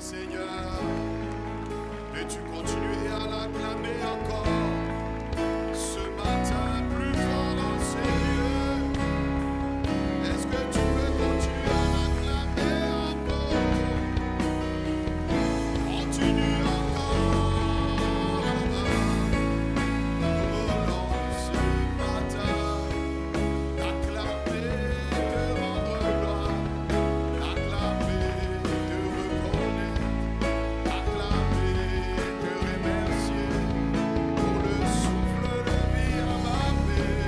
Seigneur, peux-tu continuer à l'acclamer encore ce matin plus fort dans ces lieux? Est-ce que tu peux continuer à l'acclamer encore? Continue encore. Nous ce matin, acclamer, te rendre gloire, acclamer, te reconnaître. Acclamer, te remercier pour le souffle de vie à ma paix,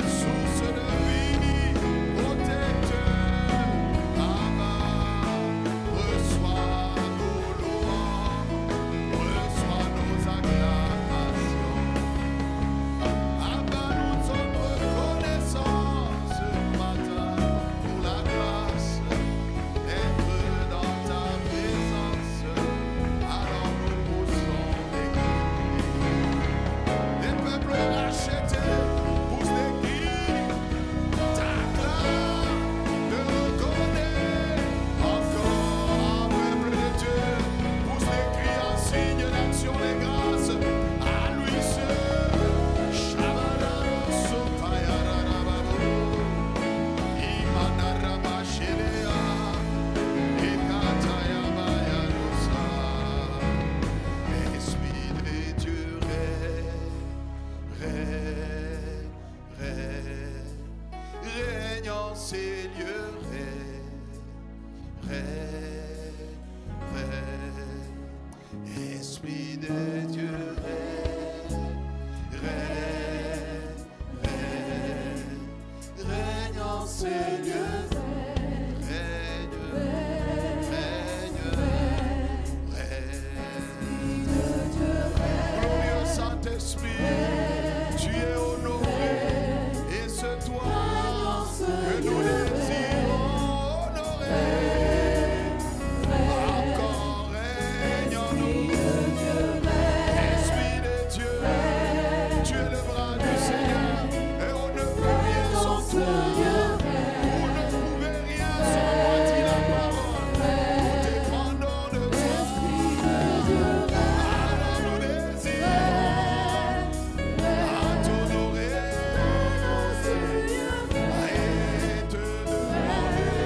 source de vie, protecteur, Abba, reçois nos louanges, reçois nos acclamations. Abba, nous sommes reconnaissants ce matin pour la grâce d'être dans ta présence, alors nous poussons des cris. Les peuples rachetés poussent des cris, t'acclament, te reconnaissent. Encore un peuple de Dieu pousse des cris en signe d'action des grâces à lui seul. Shabadaro sotayarababo, imanarabashelea. Esprit de Dieu, règne en ces lieux, Esprit de Dieu, règne en ces lieux, glorieux Saint-Esprit, tu es honoré, et c'est toi que nous désirons honorer. Encore règne en nous, Esprit de Dieu, tu es le bras du Seigneur, et on ne peut rien sans toi. Vous ne pouvez rien sans moi, dit la parole. Nous dépendons de toi. Alors nous désirons à t'honorer et te demander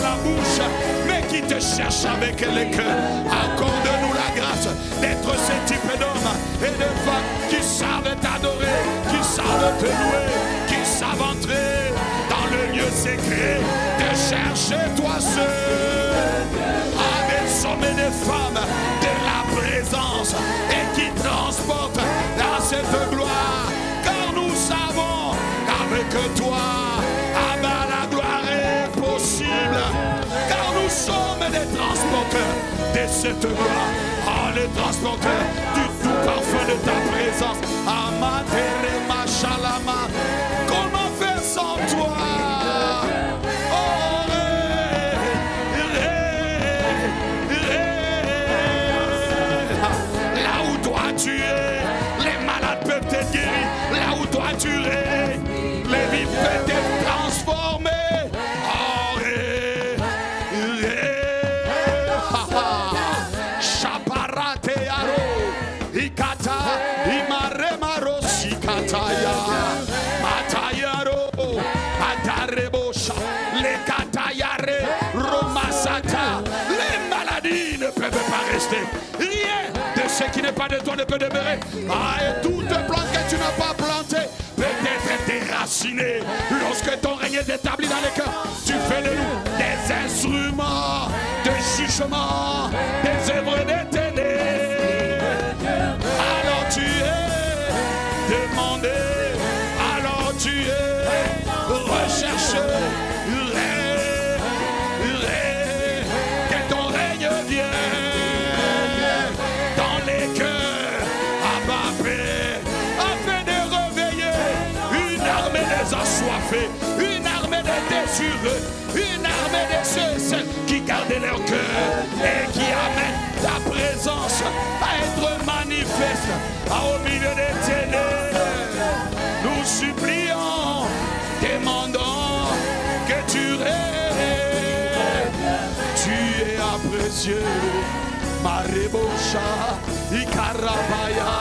la bouche, mais qui te cherche avec le cœur. Accorde-nous la grâce d'être ce type d'hommes et de femmes qui savent t'adorer, qui savent te louer, qui savent entrer dans le lieu secret, de chercher toi seul. Ah, des sommets des femmes de la présence et qui transportent dans cette gloire, car nous savons qu'avec toi, ah ben, la gloire est possible, car nous sommes des transporteurs de cette gloire. Ah, les transporteurs du tout parfum de ta présence. Amatere Machalama, comment faire sans toi? Oh, là où toi tu es, les malades peuvent être guéris. Là où toi tu es, les vies peuvent être transformées. Oh, Ikata, Imaremaro, Sikataya, Matayaro, Atarebosha, les Katayare, Romasata. Les maladies ne peuvent pas rester. Rien de ce qui n'est pas de toi ne peut demeurer. Ah, et toute plante que tu n'as pas plantée peut être déracinée. Lorsque ton règne est établi dans les cœurs, tu fais de nous des instruments de jugement, des œuvres des ténèbres. Alors tu es demandé, alors tu es recherché. Que ton règne vienne dans les cœurs abappés, afin de réveiller une armée des assoiffés, une armée des désireux, une armée de ceux qui gardent leur cœur et qui amènent ta présence à être manifeste au milieu des ténèbres. Nous supplions, demandons que tu règnes. Tu es apprécié, Marebosha, Ikarabaya.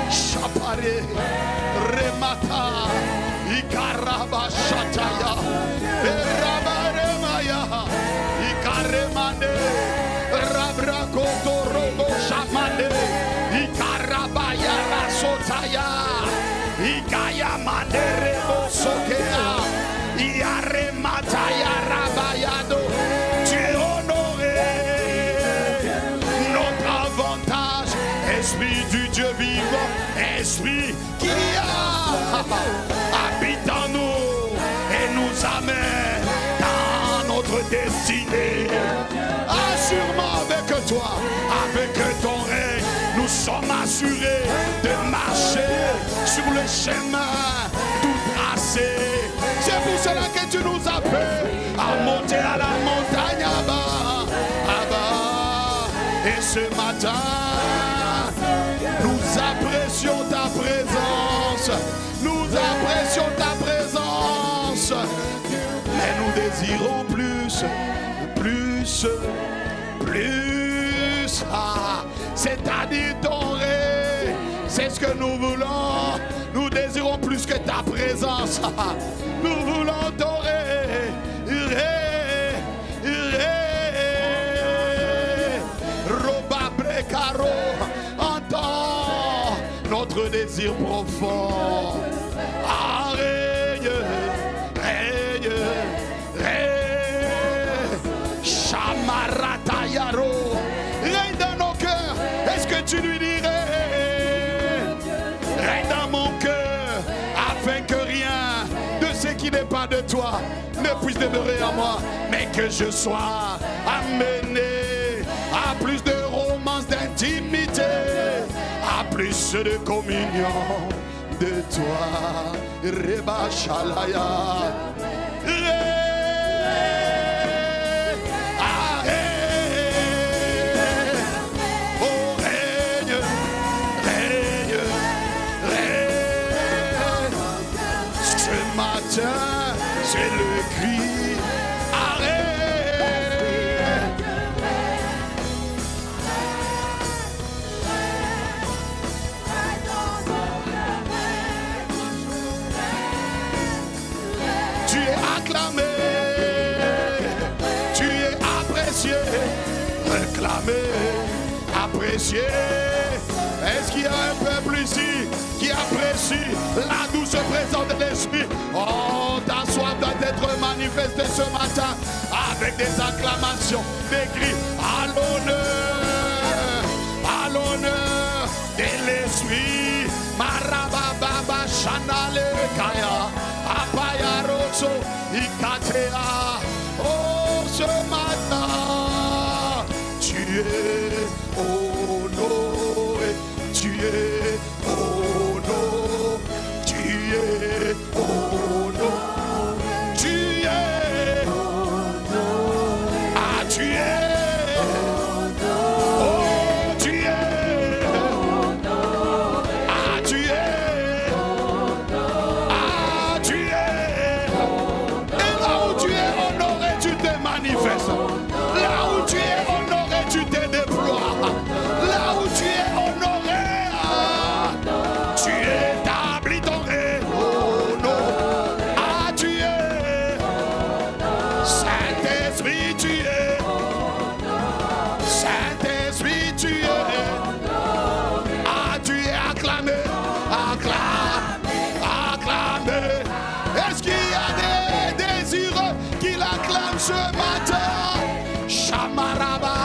Chapare, Remata, Ikarabashataya, Rabaremaya, Ikaremane, Rabrakoto Robo Shamane, Ikarabaya Rasotaya, Ikayamane Rebo Sokea, Iaremataya Rabayado. Tu es honoré, notre avantage, Esprit du Dieu vivant, Esprit qui habite en nous et nous amène dans notre destinée. Assurément avec toi, avec ton règne, nous sommes assurés de marcher sur le chemin tout tracé. C'est pour cela que tu nous appelles à monter à la montagne là-bas. Et ce matin, nous apprécions ta présence. Nous apprécions ta présence. Mais nous désirons plus. C'est-à-dire ton règne. C'est ce que nous voulons. Nous désirons plus que ta présence. Nous voulons ton règne. Caro, entends notre désir profond. Ah, règne, règne, règne. Chamaratayaro, règne dans nos cœurs. Est-ce que tu lui dirais? Règne dans mon cœur, afin que rien de ce qui n'est pas de toi ne puisse demeurer en moi, mais que je sois amené à plus de romance, d'intimité, à plus de communion de toi. Reba Shalaya. Oh, règne, règne, règne. Ce matin, c'est le cri. apprécié? Est-ce qu'il y a un peuple ici qui apprécie la douce présence de l'Esprit? Oh, ta soif doit être manifestée ce matin avec des acclamations, des cris à l'honneur de l'Esprit. Marababa Chanale Kaya Apaya Rosso Ikatea. Oh, ce matin, tu es honoré, tu es honoré, tu es honoré, tu es honoré. Ah, tu es là où tu es honoré, tu te déploies. Là où tu es honoré, tu établis ton règne. Ah, tu es Saint-Esprit, tu es Saint-Esprit, tu es. Ah, tu es acclamé, acclamé. Est-ce qu'il y a des désireux qui l'acclament ce matin? Shamaraba,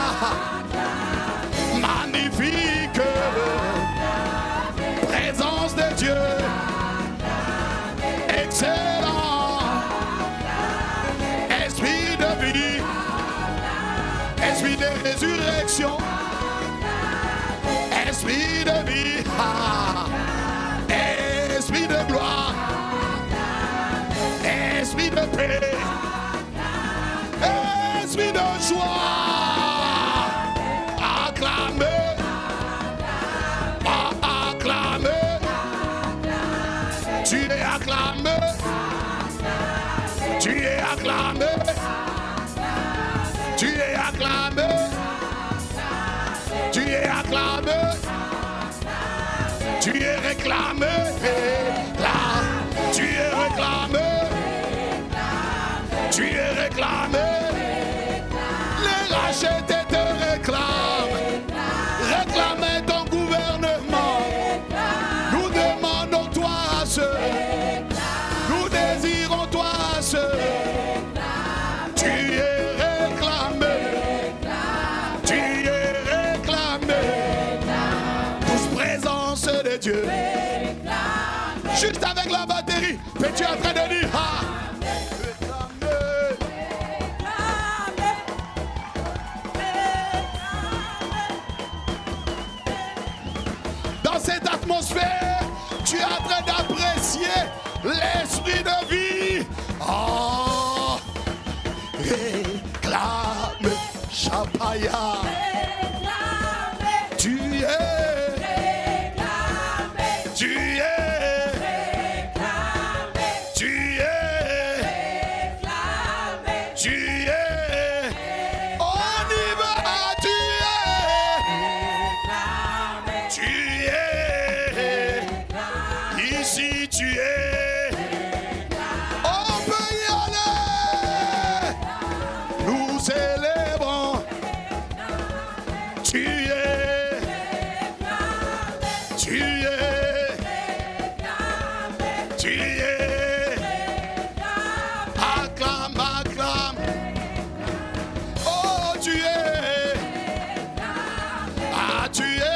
magnifique présence de Dieu, excellent esprit de vie, esprit de résurrection, esprit de vie, esprit de gloire, esprit de paix, esprit de joie. Acclamez, acclamez, tu es acclamé, tu es acclamé, tu es acclamé, tu es acclamé, tu es réclamé, là, tu es réclamé, tu es réclamé. Les rachetés te réclament. Réclamez ton gouvernement. Nous demandons toi à ceux. Nous désirons toi à ceux. Tu es réclamé. Tu es réclamé. Douce présence de Dieu. Juste avec la batterie. Mais tu es en train de dire cette atmosphère, tu es en train d'apprécier l'esprit de vie. Oh, réclame, Chapaya. Tu es, tu es, tu es, tu es. On y va, tu es, tu es. Ici tu es, on peut y aller, nous célébrons, tu es, tu es, tu es, acclame, acclame, oh tu es, ah tu es.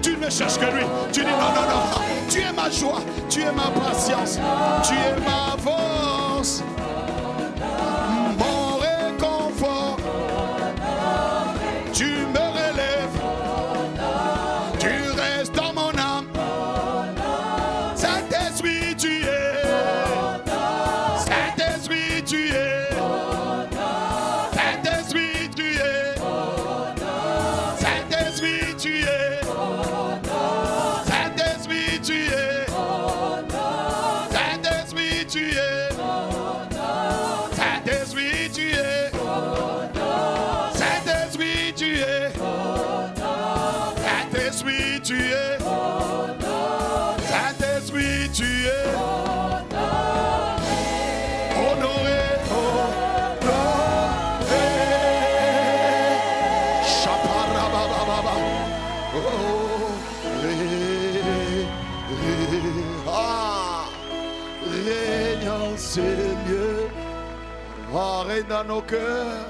Tu ne cherches que lui. Tu dis non, non, non. Tu es ma joie. Tu es ma patience. Tu es ma force. Mon réconfort. Tu me relèves. Tu restes dans mon âme. Saint-Esprit, tu es. Saint-Esprit, tu es. Saint-Esprit, tu es. Saint-Esprit, tu es. Saint-Esprit, tu es. Ah, règne en ces lieux. Ah, règne dans nos cœurs.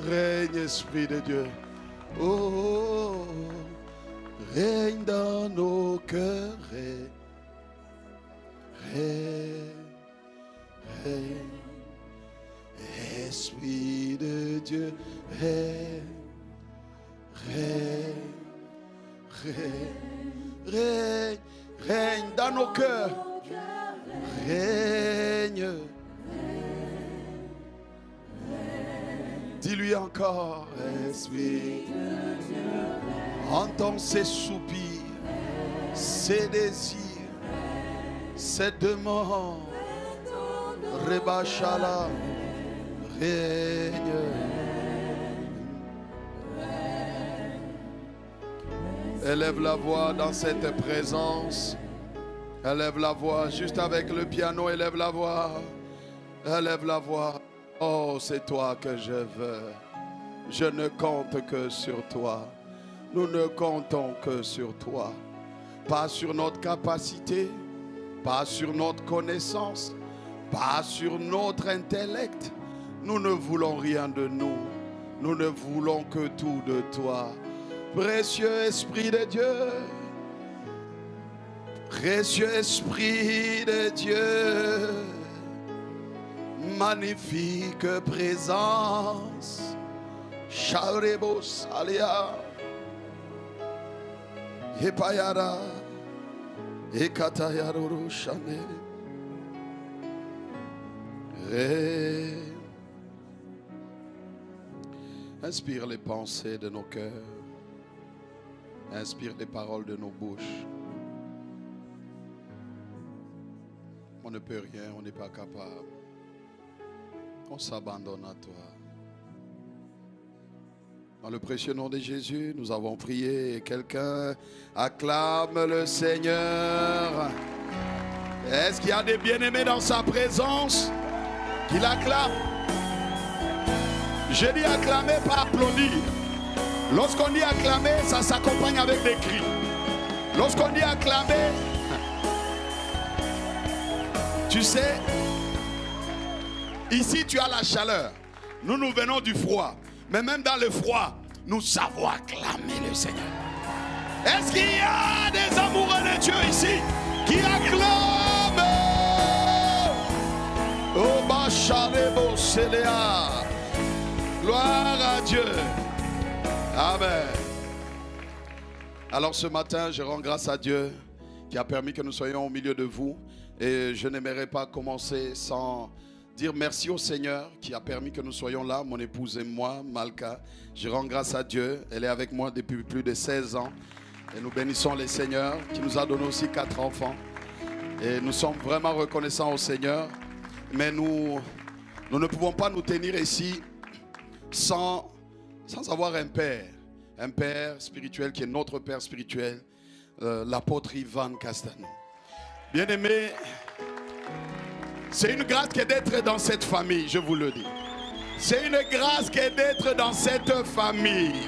Règne, Esprit de Dieu. Oh, règne dans nos cœurs. Esprit de Dieu, règne dans nos cœurs. Règne. Dis-lui encore, Esprit de Dieu, entends ses soupirs, ses désirs, ses demandes. Rebachala, règne. Élève la voix dans cette présence. Élève la voix juste avec le piano. Élève la voix. Élève la voix. Oh, c'est toi que je veux. Je ne compte que sur toi. Nous ne comptons que sur toi. Pas sur notre capacité, pas sur notre connaissance, pas sur notre intellect. Nous ne voulons rien de nous. Nous ne voulons que tout de toi. Précieux Esprit de Dieu. Précieux Esprit de Dieu. Magnifique présence. Sharebos alia. Epayara. Ekatayaroro shane. Inspire les pensées de nos cœurs. Inspire les paroles de nos bouches. On ne peut rien, on n'est pas capable. On s'abandonne à toi. Dans le précieux nom de Jésus, nous avons prié. Quelqu'un acclame le Seigneur. Est-ce qu'il y a des bien-aimés dans sa présence qui l'acclament? Je dis acclamer, pas applaudir. Lorsqu'on dit acclamer, ça s'accompagne avec des cris. Lorsqu'on dit acclamer, tu sais, ici tu as la chaleur. Nous, nous venons du froid. Mais même dans le froid, nous savons acclamer le Seigneur. Est-ce qu'il y a des amoureux de Dieu ici qui acclament? Oh, Bacharebo Céléa. Gloire à Dieu. Amen. Alors ce matin, je rends grâce à Dieu qui a permis que nous soyons au milieu de vous. Et je n'aimerais pas commencer sans dire merci au Seigneur qui a permis que nous soyons là, mon épouse et moi, Malka. Je rends grâce à Dieu. Elle est avec moi depuis plus de 16 ans. Et nous bénissons le Seigneur qui nous a donné aussi 4 enfants. Et nous sommes vraiment reconnaissants au Seigneur. Mais nous ne pouvons pas nous tenir ici sans avoir un père spirituel qui est notre père spirituel, l'apôtre Ivan Castano. Bien-aimé, c'est une grâce qu'est d'être dans cette famille, je vous le dis. C'est une grâce qu'est d'être dans cette famille.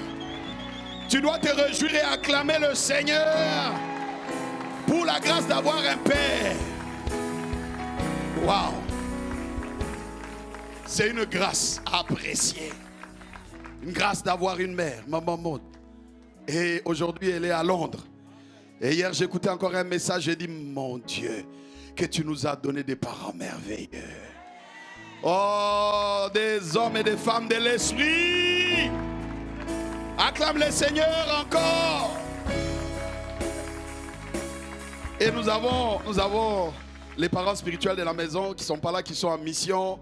Tu dois te réjouir et acclamer le Seigneur pour la grâce d'avoir un père. Waouh! C'est une grâce à apprécier. Une grâce d'avoir une mère, Maman Maud. Et aujourd'hui, elle est à Londres. Et hier, j'écoutais encore un message. J'ai dit, mon Dieu, que tu nous as donné des parents merveilleux. Oh, des hommes et des femmes de l'esprit. Acclame le Seigneur encore. Et nous avons les parents spirituels de la maison qui ne sont pas là, qui sont en mission.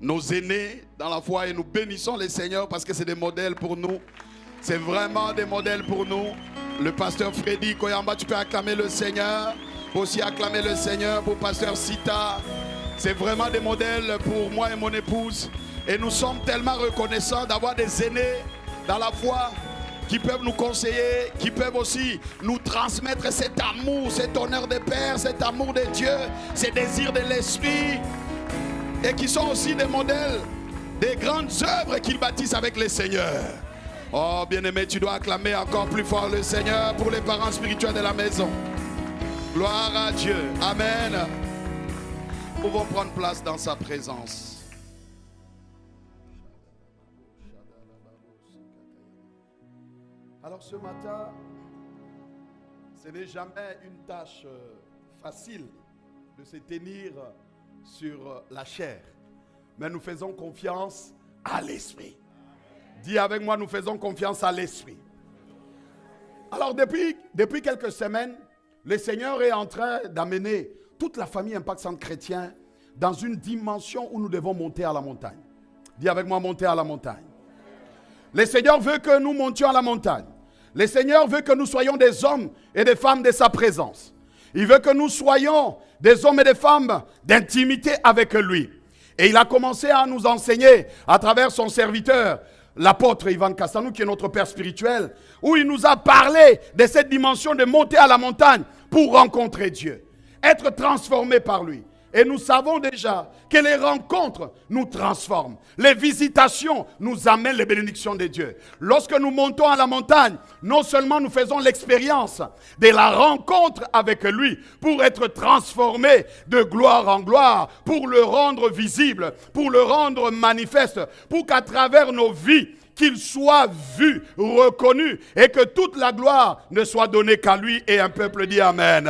Nos aînés dans la foi, et nous bénissons les Seigneurs parce que c'est des modèles pour nous. C'est vraiment des modèles pour nous. Le pasteur Freddy Koyamba, tu peux acclamer le Seigneur. Aussi acclamer le Seigneur pour pasteur Sita. C'est vraiment des modèles pour moi et mon épouse. Et nous sommes tellement reconnaissants d'avoir des aînés dans la foi qui peuvent nous conseiller, qui peuvent aussi nous transmettre cet amour, cet honneur des pères, cet amour de Dieu, ces désirs de l'esprit. Et qui sont aussi des modèles des grandes œuvres qu'ils bâtissent avec les seigneurs. Oh bien-aimé, tu dois acclamer encore plus fort le Seigneur pour les parents spirituels de la maison. Gloire à Dieu. Amen. Nous pouvons prendre place dans sa présence. Alors ce matin, ce n'est jamais une tâche facile de se tenir sur la chair. Mais nous faisons confiance à l'Esprit. Dis avec moi, nous faisons confiance à l'Esprit. Alors depuis quelques semaines, le Seigneur est en train d'amener toute la famille Impact Centre Chrétien dans une dimension où nous devons monter à la montagne. Dis avec moi, monter à la montagne. Le Seigneur veut que nous montions à la montagne. Le Seigneur veut que nous soyons des hommes et des femmes de sa présence. Il veut que nous soyons des hommes et des femmes d'intimité avec lui. Et il a commencé à nous enseigner à travers son serviteur, l'apôtre Ivan Castanou, qui est notre père spirituel, où il nous a parlé de cette dimension de monter à la montagne pour rencontrer Dieu, être transformé par lui. Et nous savons déjà que les rencontres nous transforment. Les visitations nous amènent les bénédictions de Dieu. Lorsque nous montons à la montagne, non seulement nous faisons l'expérience de la rencontre avec lui pour être transformés de gloire en gloire, pour le rendre visible, pour le rendre manifeste, pour qu'à travers nos vies, qu'il soit vu, reconnu et que toute la gloire ne soit donnée qu'à lui et un peuple dit Amen.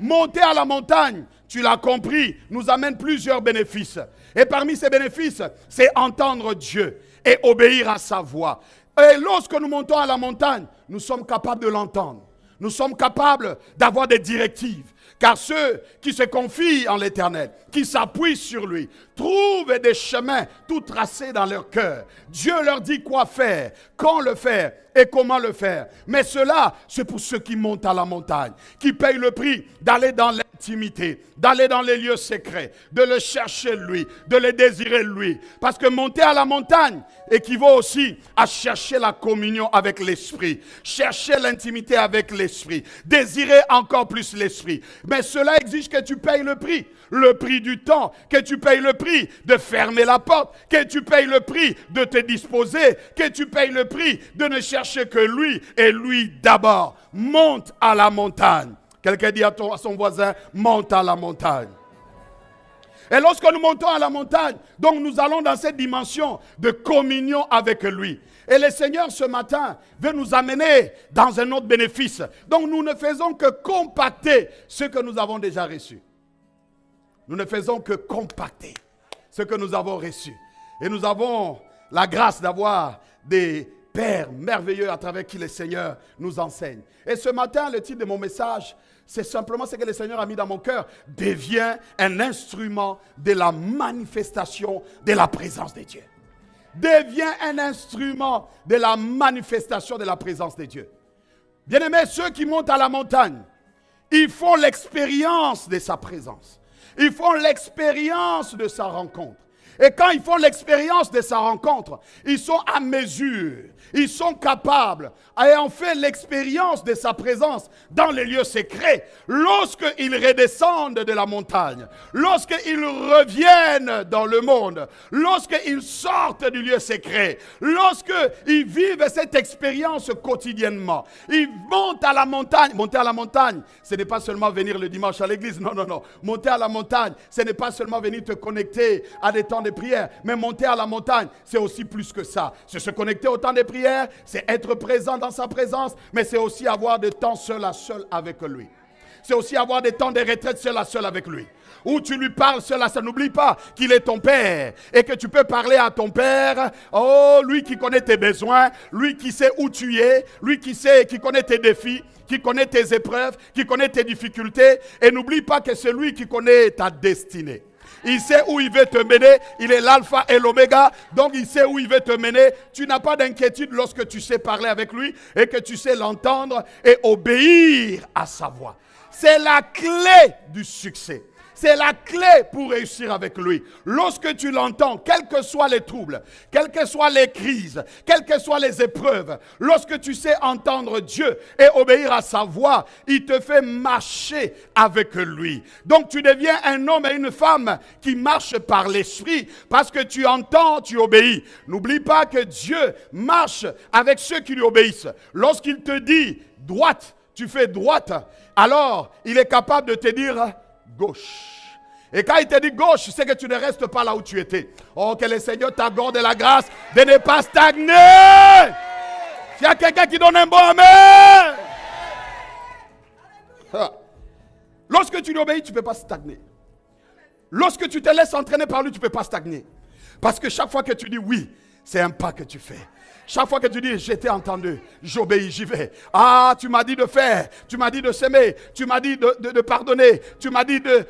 Monter à la montagne, tu l'as compris, nous amène plusieurs bénéfices. Et parmi ces bénéfices, c'est entendre Dieu et obéir à sa voix. Et lorsque nous montons à la montagne, nous sommes capables de l'entendre. Nous sommes capables d'avoir des directives. Car ceux qui se confient en l'Éternel, qui s'appuient sur lui, trouvent des chemins tout tracés dans leur cœur. Dieu leur dit quoi faire, quand le faire et comment le faire. Mais cela, c'est pour ceux qui montent à la montagne, qui payent le prix d'aller dans l'intimité, d'aller dans les lieux secrets, de le chercher lui, de le désirer lui. Parce que monter à la montagne équivaut aussi à chercher la communion avec l'Esprit, chercher l'intimité avec l'Esprit, désirer encore plus l'Esprit. Mais cela exige que tu payes le prix du temps, que tu payes le prix de fermer la porte, que tu payes le prix de te disposer, que tu payes le prix de ne chercher que lui et lui d'abord. Monte à la montagne. Quelqu'un dit à son voisin, monte à la montagne. Et lorsque nous montons à la montagne, donc nous allons dans cette dimension de communion avec lui. Et le Seigneur ce matin veut nous amener dans un autre bénéfice. Donc nous ne faisons que compacter ce que nous avons déjà reçu. Nous ne faisons que compacter ce que nous avons reçu. Et nous avons la grâce d'avoir des pères merveilleux à travers qui le Seigneur nous enseigne. Et ce matin, le titre de mon message, c'est simplement ce que le Seigneur a mis dans mon cœur. Deviens un instrument de la manifestation de la présence de Dieu. Deviens un instrument de la manifestation de la présence de Dieu. Bien-aimés, ceux qui montent à la montagne, ils font l'expérience de sa présence. Ils font l'expérience de sa rencontre. Et quand ils font l'expérience de sa rencontre, ils sont à mesure, ils sont capables, ayant fait l'expérience de sa présence dans les lieux secrets, lorsqu'ils redescendent de la montagne, lorsqu'ils reviennent dans le monde, lorsqu'ils sortent du lieu secret, lorsqu'ils vivent cette expérience quotidiennement, ils montent à la montagne. Monter à la montagne, ce n'est pas seulement venir le dimanche à l'église, non. Monter à la montagne, ce n'est pas seulement venir te connecter à des temps de prière, mais monter à la montagne, c'est aussi plus que ça. C'est se connecter au temps de prière, c'est être présent dans sa présence, mais c'est aussi avoir des temps seul à seul avec lui. C'est aussi avoir des temps de retraite seul à seul avec lui. Où tu lui parles seul à seul. N'oublie pas qu'il est ton père et que tu peux parler à ton père. Oh, lui qui connaît tes besoins, lui qui sait où tu es, lui qui connaît tes défis, qui connaît tes épreuves, qui connaît tes difficultés. Et n'oublie pas que c'est lui qui connaît ta destinée. Il sait où il veut te mener. Il est l'alpha et l'oméga. Donc il sait où il veut te mener. Tu n'as pas d'inquiétude lorsque tu sais parler avec lui et que tu sais l'entendre et obéir à sa voix. C'est la clé du succès. C'est la clé pour réussir avec lui. Lorsque tu l'entends, quels que soient les troubles, quelles que soient les crises, quelles que soient les épreuves, lorsque tu sais entendre Dieu et obéir à sa voix, il te fait marcher avec lui. Donc tu deviens un homme et une femme qui marchent par l'esprit parce que tu entends, tu obéis. N'oublie pas que Dieu marche avec ceux qui lui obéissent. Lorsqu'il te dit droite, tu fais droite. alors il est capable de te dire gauche. Et quand il te dit gauche, c'est que tu ne restes pas là où tu étais. Oh, que le Seigneur t'accorde la grâce de ne pas stagner. S'il y a quelqu'un qui donne un bon amen. Lorsque tu lui obéis, tu ne peux pas stagner. Lorsque tu te laisses entraîner par lui, tu ne peux pas stagner. Parce que chaque fois que tu dis oui, c'est un pas que tu fais. Chaque fois que tu dis, j'ai été entendu, j'obéis, j'y vais. Ah, tu m'as dit de faire, tu m'as dit de s'aimer, tu m'as dit de pardonner, tu m'as dit de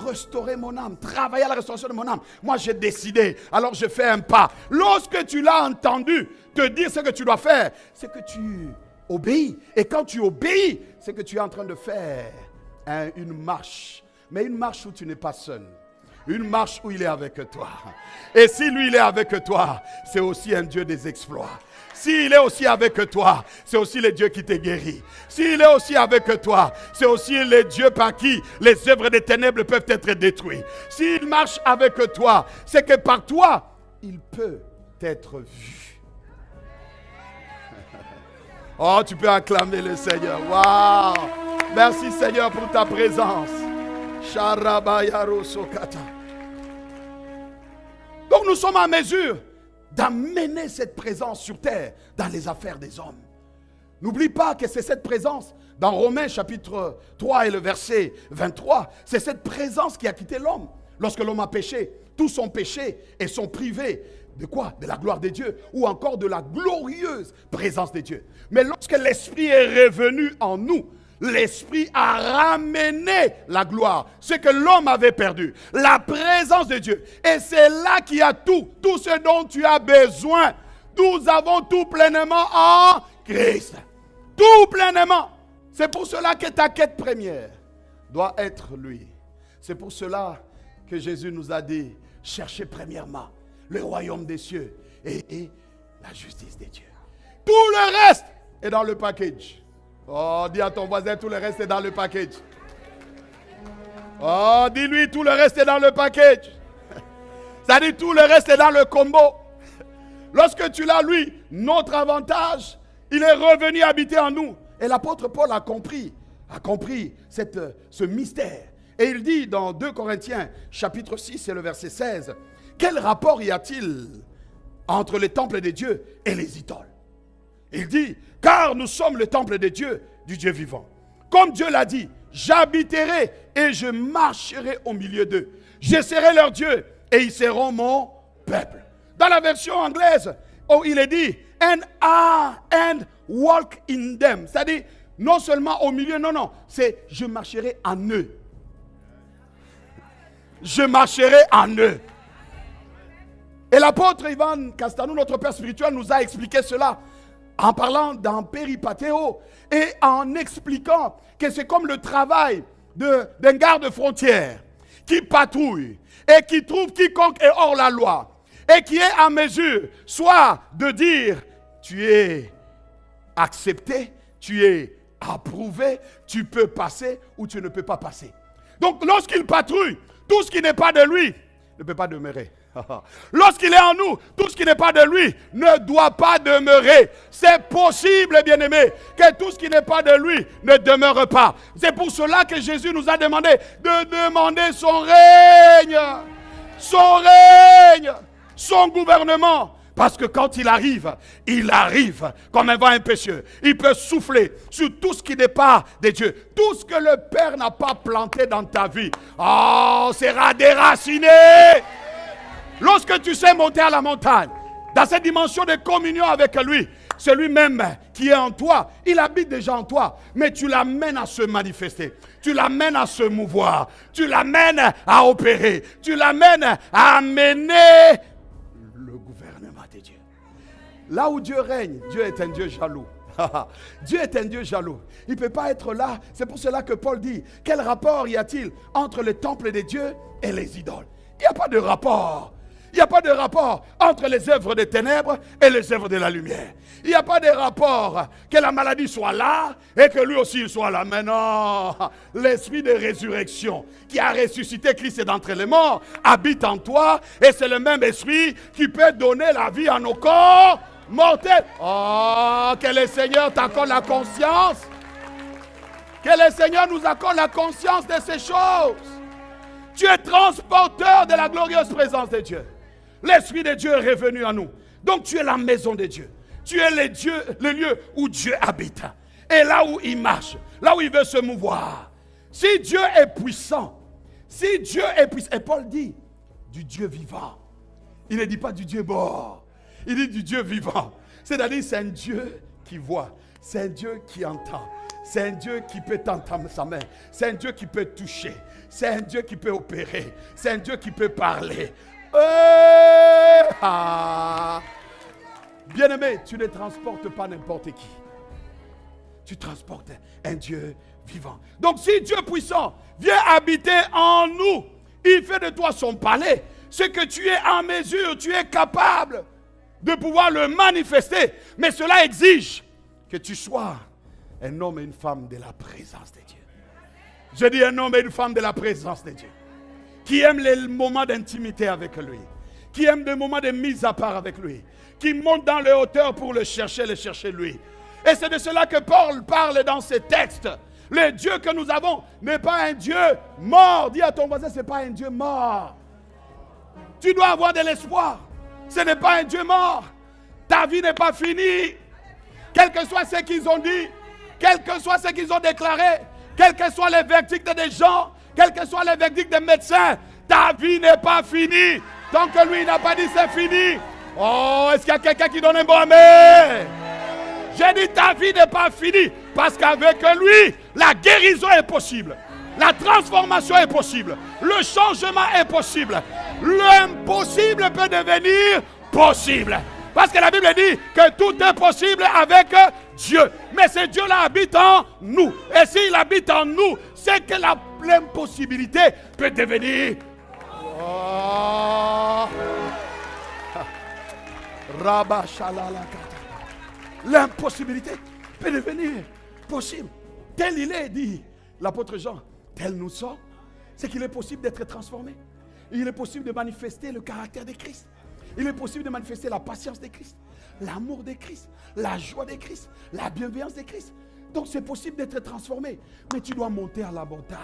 restaurer mon âme, travailler à la restauration de mon âme. Moi, j'ai décidé, alors je fais un pas. Lorsque tu l'as entendu te dire ce que tu dois faire, c'est que tu obéis. Et quand tu obéis, c'est que tu es en train de faire une marche. Mais une marche où tu n'es pas seul. Une marche où il est avec toi. Et si lui, il est avec toi, c'est aussi un Dieu des exploits. S'il est aussi avec toi, c'est aussi le Dieu qui te guérit. S'il est aussi avec toi, c'est aussi le Dieu par qui les œuvres des ténèbres peuvent être détruites. S'il marche avec toi, c'est que par toi, il peut être vu. Oh, tu peux acclamer le Seigneur. Waouh! Merci Seigneur pour ta présence. Donc nous sommes en mesure d'amener cette présence sur terre dans les affaires des hommes. N'oublie pas que c'est cette présence, dans Romains chapitre 3 et le verset 23, c'est cette présence qui a quitté l'homme. Lorsque l'homme a péché, tous sont péchés et sont privés de quoi? De la gloire de Dieu ou encore de la glorieuse présence de Dieu. Mais lorsque l'Esprit est revenu en nous, l'Esprit a ramené la gloire, ce que l'homme avait perdu, la présence de Dieu. Et c'est là qu'il y a tout ce dont tu as besoin. Nous avons tout pleinement en Christ. Tout pleinement. C'est pour cela que ta quête première doit être lui. C'est pour cela que Jésus nous a dit, cherchez premièrement le royaume des cieux et la justice des dieux. Tout le reste est dans le package. Oh, dis à ton voisin, tout le reste est dans le package. Oh, dis-lui, tout le reste est dans le package. Ça dit, tout le reste est dans le combo. Lorsque tu l'as, lui, notre avantage, il est revenu habiter en nous. Et l'apôtre Paul a compris ce mystère. Et il dit dans 2 Corinthiens, chapitre 6 et le verset 16, quel rapport y a-t-il entre les temples de Dieu et les idoles? Il dit, car nous sommes le temple de Dieu, du Dieu vivant. Comme Dieu l'a dit, j'habiterai et je marcherai au milieu d'eux. Je serai leur Dieu et ils seront mon peuple. Dans la version anglaise, il est dit, and walk in them. C'est-à-dire, non seulement au milieu, non, c'est je marcherai en eux. Je marcherai en eux. Et l'apôtre Ivan Castanou, notre père spirituel, nous a expliqué cela en parlant d'un péripatéo et en expliquant que c'est comme le travail d'un garde-frontière qui patrouille et qui trouve quiconque est hors la loi et qui est en mesure soit de dire tu es accepté, tu es approuvé, tu peux passer ou tu ne peux pas passer. Donc lorsqu'il patrouille, tout ce qui n'est pas de lui ne peut pas demeurer. Lorsqu'il est en nous, tout ce qui n'est pas de lui ne doit pas demeurer. C'est possible, bien-aimé, que tout ce qui n'est pas de lui ne demeure pas. C'est pour cela que Jésus nous a demandé de demander son règne, son gouvernement. Parce que quand il arrive comme un vent impétueux. Il peut souffler sur tout ce qui n'est pas de Dieu. Tout ce que le Père n'a pas planté dans ta vie, sera déraciné. Lorsque tu sais monter à la montagne, dans cette dimension de communion avec lui, c'est lui-même qui est en toi. Il habite déjà en toi, mais tu l'amènes à se manifester. Tu l'amènes à se mouvoir. Tu l'amènes à opérer. Tu l'amènes à amener le gouvernement de Dieu. Là où Dieu règne, Dieu est un Dieu jaloux. Dieu est un Dieu jaloux. Il ne peut pas être là. C'est pour cela que Paul dit, quel rapport y a-t-il entre le temple de Dieu et les idoles? Il n'y a pas de rapport. Il n'y a pas de rapport entre les œuvres des ténèbres et les œuvres de la lumière. Il n'y a pas de rapport que la maladie soit là et que lui aussi il soit là. Mais non, l'esprit de résurrection qui a ressuscité Christ d'entre les morts habite en toi et c'est le même esprit qui peut donner la vie à nos corps mortels. Oh, que le Seigneur t'accorde la conscience. Que le Seigneur nous accorde la conscience de ces choses. Tu es transporteur de la glorieuse présence de Dieu. L'Esprit de Dieu est revenu à nous. Donc tu es la maison de Dieu. Tu es le lieu où Dieu habite. Et là où il marche, là où il veut se mouvoir. Si Dieu est puissant, et Paul dit, du Dieu vivant. Il ne dit pas du Dieu mort. Il dit du Dieu vivant. C'est-à-dire c'est un Dieu qui voit. C'est un Dieu qui entend. C'est un Dieu qui peut tendre sa main. C'est un Dieu qui peut toucher. C'est un Dieu qui peut opérer. C'est un Dieu qui peut parler. Bien-aimé, tu ne transportes pas n'importe qui. Tu transportes un Dieu vivant. Donc si Dieu puissant vient habiter en nous, il fait de toi son palais. Ce que tu es en mesure, tu es capable de pouvoir le manifester. Mais cela exige que tu sois un homme et une femme de la présence de Dieu. Je dis un homme et une femme de la présence de Dieu. Qui aiment les moments d'intimité avec lui. Qui aiment des moments de mise à part avec lui. Qui montent dans les hauteurs pour le chercher lui. Et c'est de cela que Paul parle dans ses textes. Le Dieu que nous avons n'est pas un Dieu mort. Dis à ton voisin, ce n'est pas un Dieu mort. Tu dois avoir de l'espoir. Ce n'est pas un Dieu mort. Ta vie n'est pas finie. Quel que soit ce qu'ils ont dit, quel que soit ce qu'ils ont déclaré, quels que soient les verdicts des gens, quels que soient les verdicts des médecins, ta vie n'est pas finie. Tant que lui n'a pas dit c'est fini. Oh, est-ce qu'il y a quelqu'un qui donne un bon amen? J'ai dit ta vie n'est pas finie. Parce qu'avec lui, la guérison est possible. La transformation est possible. Le changement est possible. L'impossible peut devenir possible. Parce que la Bible dit que tout est possible avec Dieu. Mais ce Dieu-là habite en nous. Et s'il habite en nous, c'est que l'impossibilité peut devenir. L'impossibilité peut devenir possible. Tel il est, dit l'apôtre Jean, tel nous sommes, c'est qu'il est possible d'être transformé. Il est possible de manifester le caractère de Christ. Il est possible de manifester la patience de Christ, l'amour de Christ, la joie de Christ, la bienveillance de Christ. Donc c'est possible d'être transformé. Mais tu dois monter à la montagne.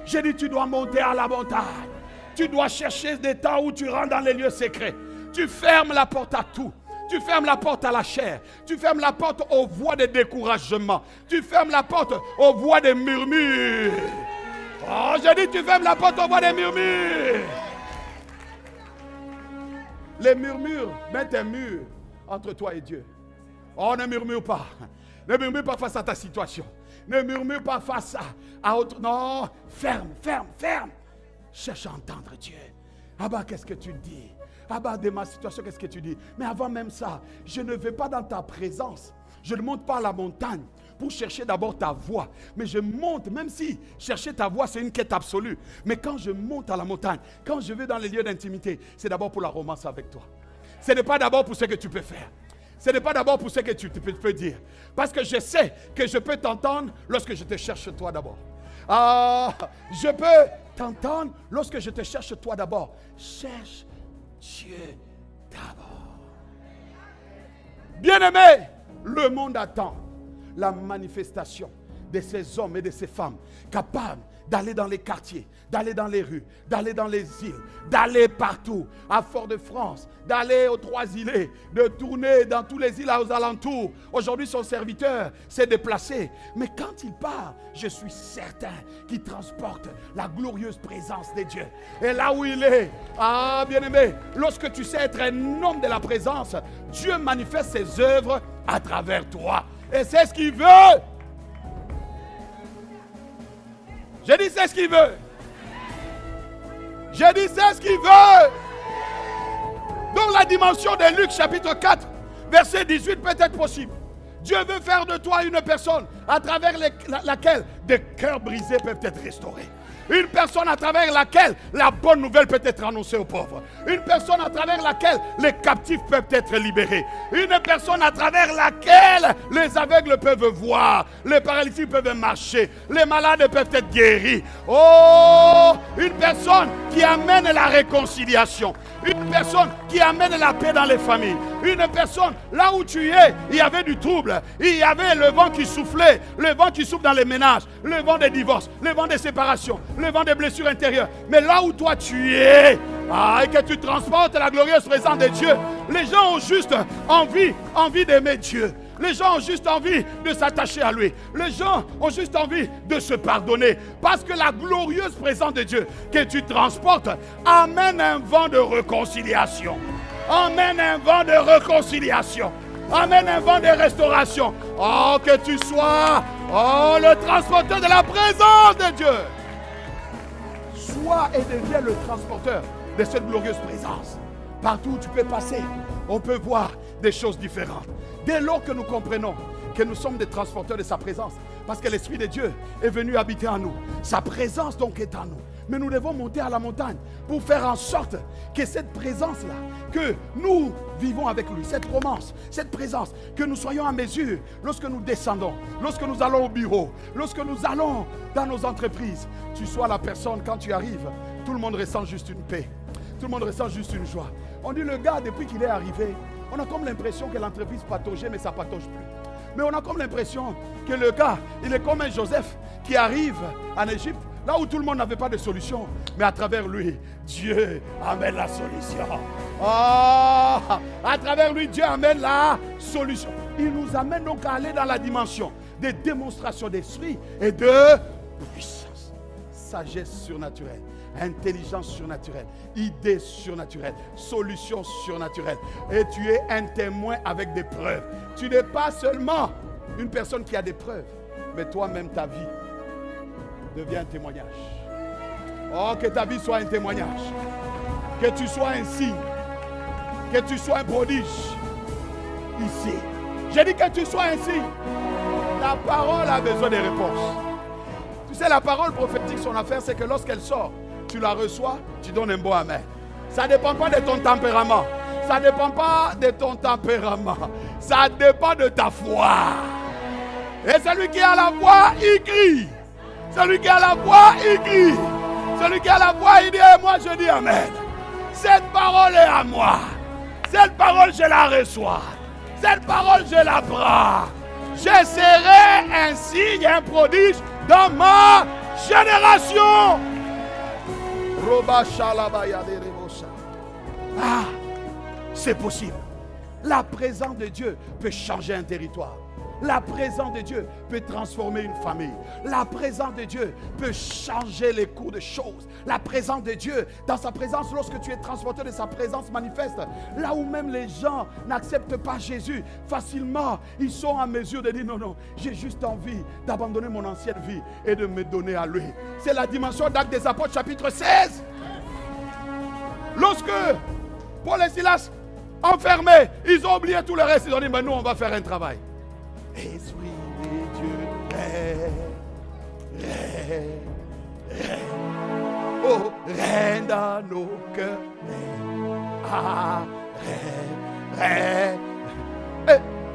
J'ai dit tu dois monter à la montagne. Tu dois chercher des temps où tu rentres dans les lieux secrets. Tu fermes la porte à tout. Tu fermes la porte à la chair. Tu fermes la porte aux voix de découragement. Tu fermes la porte aux voix des murmures. Oh, j'ai dit tu fermes la porte aux voix des murmures. Les murmures mettent un mur entre toi et Dieu. Oh, ne murmure pas. Ne murmure pas face à ta situation. Ne murmure pas face à autre. Non, ferme. Cherche à entendre Dieu. Abba, qu'est-ce que tu dis? Abba, de ma situation, qu'est-ce que tu dis? Mais avant même ça, je ne vais pas dans ta présence. Je ne monte pas à la montagne pour chercher d'abord ta voix. Mais je monte, même si chercher ta voix, c'est une quête absolue. Mais quand je monte à la montagne, quand je vais dans les lieux d'intimité, c'est d'abord pour la romance avec toi. Ce n'est pas d'abord pour ce que tu peux faire. Ce n'est pas d'abord pour ce que tu peux dire. Parce que je sais que je peux t'entendre lorsque je te cherche toi d'abord. Je peux t'entendre lorsque je te cherche toi d'abord. Cherche Dieu d'abord. Bien-aimé, le monde attend la manifestation de ces hommes et de ces femmes capables d'aller dans les quartiers, d'aller dans les rues, d'aller dans les îles, d'aller partout, à Fort-de-France, d'aller aux Trois-Îlets, de tourner dans tous les îles aux alentours. Aujourd'hui, son serviteur s'est déplacé. Mais quand il part, je suis certain qu'il transporte la glorieuse présence de Dieu. Et là où il est, bien-aimé, lorsque tu sais être un homme de la présence, Dieu manifeste ses œuvres à travers toi. Et c'est ce qu'il veut. J'ai dit c'est ce qu'il veut. J'ai dit c'est ce qu'il veut. Donc la dimension de Luc chapitre 4, verset 18 peut être possible. Dieu veut faire de toi une personne à travers laquelle des cœurs brisés peuvent être restaurés. Une personne à travers laquelle la bonne nouvelle peut être annoncée aux pauvres. Une personne à travers laquelle les captifs peuvent être libérés. Une personne à travers laquelle les aveugles peuvent voir. Les paralytiques peuvent marcher. Les malades peuvent être guéris. Oh, une personne qui amène la réconciliation. Une personne qui amène la paix dans les familles. Une personne, là où tu es, il y avait du trouble. Il y avait le vent qui soufflait. Le vent qui souffle dans les ménages. Le vent des divorces. Le vent des séparations. Le vent des blessures intérieures. Mais là où toi tu es, et que tu transportes la glorieuse présence de Dieu, les gens ont juste envie d'aimer Dieu. Les gens ont juste envie de s'attacher à lui. Les gens ont juste envie de se pardonner. Parce que la glorieuse présence de Dieu que tu transportes amène un vent de réconciliation. Amène un vent de réconciliation. Amène un vent de restauration. Oh, que tu sois le transporteur de la présence de Dieu. Sois et deviens le transporteur de cette glorieuse présence. Partout où tu peux passer, on peut voir des choses différentes. Dès lors que nous comprenons que nous sommes des transporteurs de sa présence, parce que l'Esprit de Dieu est venu habiter en nous, sa présence donc est en nous. Mais nous devons monter à la montagne pour faire en sorte que cette présence-là, que nous vivons avec lui, cette romance, cette présence, que nous soyons en mesure, lorsque nous descendons, lorsque nous allons au bureau, lorsque nous allons dans nos entreprises, tu sois la personne, quand tu arrives, tout le monde ressent juste une paix. Tout le monde ressent juste une joie. On dit le gars, depuis qu'il est arrivé, on a comme l'impression que l'entreprise pataugeait, mais ça ne patauge plus. Mais on a comme l'impression que le gars, il est comme un Joseph qui arrive en Égypte, là où tout le monde n'avait pas de solution. Mais à travers lui, Dieu amène la solution. Oh, à travers lui, Dieu amène la solution. Il nous amène donc à aller dans la dimension des démonstrations d'esprit et de puissance. Sagesse surnaturelle. Intelligence surnaturelle, idée surnaturelle, solution surnaturelle. Et tu es un témoin avec des preuves. Tu n'es pas seulement une personne qui a des preuves, mais toi-même ta vie devient un témoignage. Oh, que ta vie soit un témoignage. Que tu sois un signe. Que tu sois un prodige. Ici. J'ai dit que tu sois un signe. La parole a besoin de réponses. Tu sais, la parole prophétique, son affaire, c'est que lorsqu'elle sort, tu la reçois, tu donnes un bon amen. Ça ne dépend pas de ton tempérament. Ça ne dépend pas de ton tempérament. Ça dépend de ta foi. Et celui qui a la voix, il crie. Celui qui a la voix, il crie. Celui qui a la voix, il dit, et moi je dis amen. Cette parole est à moi. Cette parole, je la reçois. Cette parole, je la prends. Je serai un signe, un prodige dans ma génération. Ah, c'est possible. La présence de Dieu peut changer un territoire. La présence de Dieu peut transformer une famille. La présence de Dieu peut changer les cours de choses. La présence de Dieu, dans sa présence, lorsque tu es transporté de sa présence manifeste, là où même les gens n'acceptent pas Jésus, facilement, ils sont en mesure de dire non, non, j'ai juste envie d'abandonner mon ancienne vie et de me donner à lui. C'est la dimension d'Actes des Apôtres, chapitre 16. Lorsque Paul et Silas, enfermés, ils ont oublié tout le reste, ils ont dit, mais nous, on va faire un travail. Esprit de Dieu, oh, règne dans nos cœurs.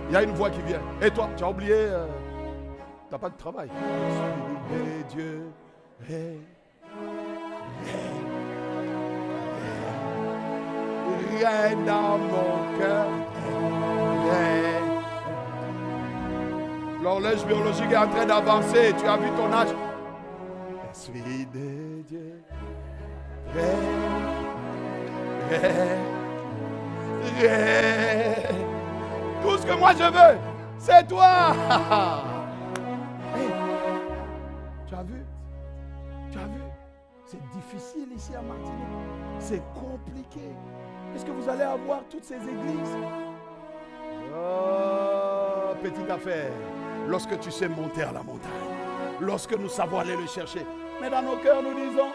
Il y a une voix qui vient. Et toi, tu as oublié, tu n'as pas de travail. Esprit de Dieu, règne dans mon cœur. L'horloge biologique est en train d'avancer. Tu as vu ton âge. Esprit de Dieu. Tout ce que moi je veux, c'est toi. Hey, tu as vu? Tu as vu? C'est difficile ici à Martinique. C'est compliqué. Est-ce que vous allez avoir toutes ces églises? Oh, petite affaire. Lorsque tu sais monter à la montagne, lorsque nous savons aller le chercher, mais dans nos cœurs nous disons,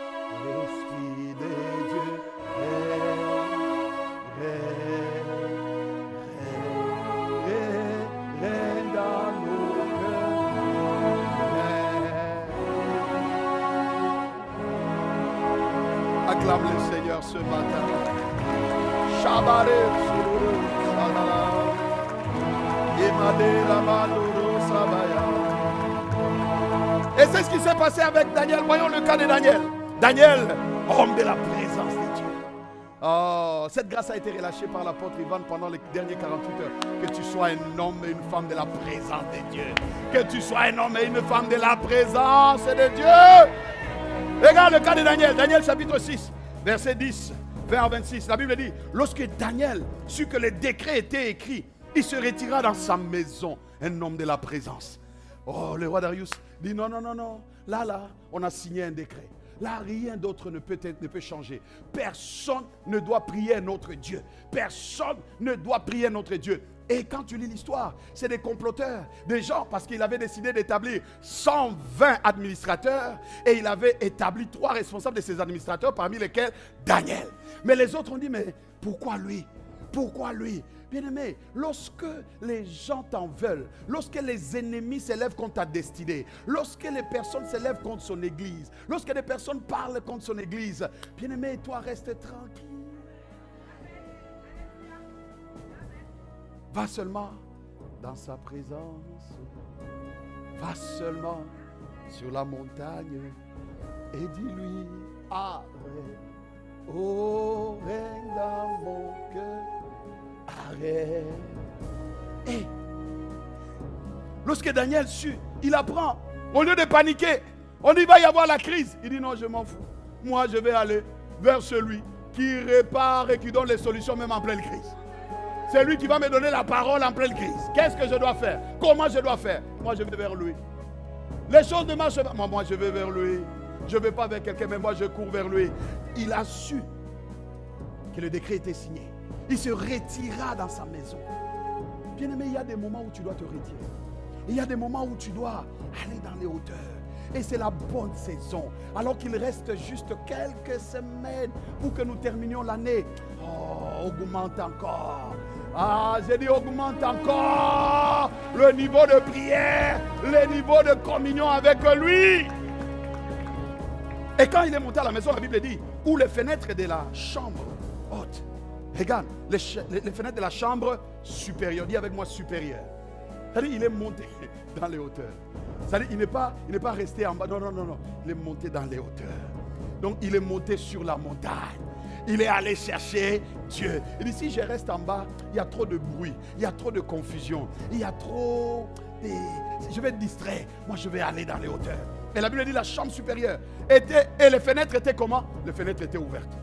Esprit de Dieu, règne dans nos cœurs, Acclame le Seigneur ce matin. Shabare, sururu, shalala. Emade, lamadoro, sabaya. Et c'est ce qui s'est passé avec Daniel. Voyons le cas de Daniel. Daniel, homme de la présence de Dieu. Oh, cette grâce a été relâchée par l'apôtre Ivan pendant les dernières 48 heures. Que tu sois un homme et une femme de la présence de Dieu. Que tu sois un homme et une femme de la présence de Dieu. Regarde le cas de Daniel. Daniel chapitre 6, verset 10, 20 à 26. La Bible dit, lorsque Daniel sut que le décret était écrit, il se retira dans sa maison, un homme de la présence. Oh, le roi Darius dit non. Là, on a signé un décret. Là, rien d'autre ne peut changer. Personne ne doit prier un autre Dieu. Personne ne doit prier un autre Dieu. Et quand tu lis l'histoire, c'est des comploteurs, des gens, parce qu'il avait décidé d'établir 120 administrateurs et il avait établi 3 responsables de ces administrateurs, parmi lesquels Daniel. Mais les autres ont dit, mais pourquoi lui? Pourquoi lui? Bien-aimé, lorsque les gens t'en veulent, lorsque les ennemis s'élèvent contre ta destinée, lorsque les personnes s'élèvent contre son église, lorsque les personnes parlent contre son église, bien-aimé, toi reste tranquille. Va seulement dans sa présence. Va seulement sur la montagne et dis-lui, arrête, oh, règne dans mon cœur. Arrête. Et lorsque Daniel sut, il apprend, au lieu de paniquer, on dit il va y avoir la crise. Il dit non, je m'en fous. Moi, je vais aller vers celui qui répare et qui donne les solutions même en pleine crise. C'est lui qui va me donner la parole en pleine crise. Qu'est-ce que je dois faire? Comment je dois faire? Moi, je vais vers lui. Les choses ne marchent pas. Moi, je vais vers lui. Je ne vais pas vers quelqu'un, mais moi, je cours vers lui. Il a su que le décret était signé. Il se retira dans sa maison. Bien-aimé, il y a des moments où tu dois te retirer. Il y a des moments où tu dois aller dans les hauteurs. Et c'est la bonne saison. Alors qu'il reste juste quelques semaines pour que nous terminions l'année. Oh, augmente encore. Ah, j'ai dit augmente encore le niveau de prière, le niveau de communion avec lui. Et quand il est monté à la maison, la Bible dit, où les fenêtres de la chambre haute. Regarde, les fenêtres de la chambre supérieure. Dis avec moi supérieure. C'est-à-dire, il est monté dans les hauteurs. C'est-à-dire, il n'est pas resté en bas. Non. Il est monté dans les hauteurs. Donc, il est monté sur la montagne. Il est allé chercher Dieu. Il dit, si je reste en bas, il y a trop de bruit. Il y a trop de confusion. Il y a trop... Je vais être distrait. Moi, je vais aller dans les hauteurs. Et la Bible dit, la chambre supérieure était... Et les fenêtres étaient comment? Les fenêtres étaient ouvertes.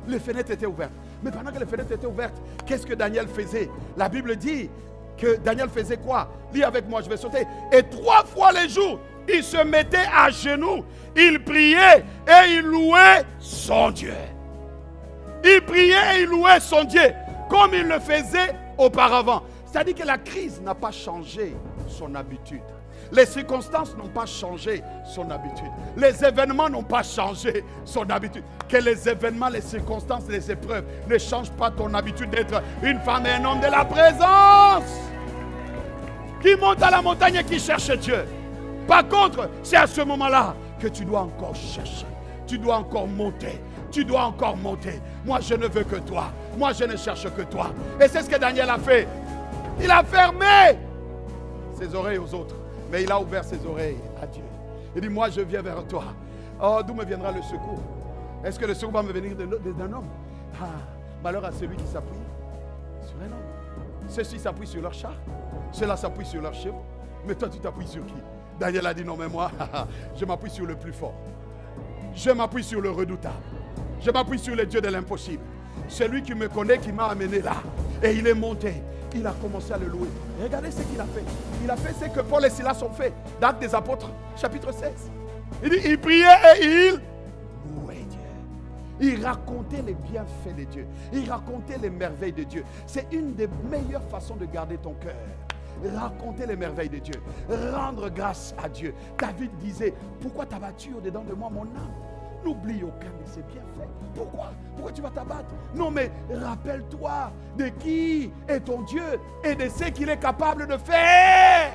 Les fenêtres étaient ouvertes. Mais pendant que les fenêtres étaient ouvertes, qu'est-ce que Daniel faisait? La Bible dit que Daniel faisait quoi? Lis avec moi, je vais sauter. Et 3 fois les jours, il se mettait à genoux, il priait et il louait son Dieu. Il priait et il louait son Dieu comme il le faisait auparavant. C'est-à-dire que la crise n'a pas changé son habitude. Les circonstances n'ont pas changé son habitude. Les événements n'ont pas changé son habitude. Que les événements, les circonstances, les épreuves ne changent pas ton habitude d'être une femme et un homme de la présence. Qui monte à la montagne et qui cherche Dieu. Par contre, c'est à ce moment-là que tu dois encore chercher. Tu dois encore monter. Tu dois encore monter. Moi, je ne veux que toi. Moi, je ne cherche que toi. Et c'est ce que Daniel a fait. Il a fermé ses oreilles aux autres. Mais il a ouvert ses oreilles à Dieu. Il dit, moi je viens vers toi. Oh, d'où me viendra le secours? Est-ce que le secours va me venir d'un homme? Ah, malheur à celui qui s'appuie sur un homme. Ceux-ci s'appuient sur leur char. Ceux-là s'appuient sur leurs chevaux. Mais toi tu t'appuies sur qui? Daniel a dit, non mais moi, je m'appuie sur le plus fort. Je m'appuie sur le redoutable. Je m'appuie sur le Dieu de l'impossible. Celui qui me connaît, qui m'a amené là. Et il est monté. Il a commencé à le louer. Regardez ce qu'il a fait. Il a fait ce que Paul et Silas ont fait. D'Actes des Apôtres, chapitre 16. Il dit, il priait et il louait Dieu. Il racontait les bienfaits de Dieu. Il racontait les merveilles de Dieu. C'est une des meilleures façons de garder ton cœur. Raconter les merveilles de Dieu. Rendre grâce à Dieu. David disait, pourquoi t'abattu au-dedans de moi mon âme? N'oublie aucun de ses bienfaits. Pourquoi? Pourquoi tu vas t'abattre? Non, mais rappelle-toi de qui est ton Dieu et de ce qu'il est capable de faire.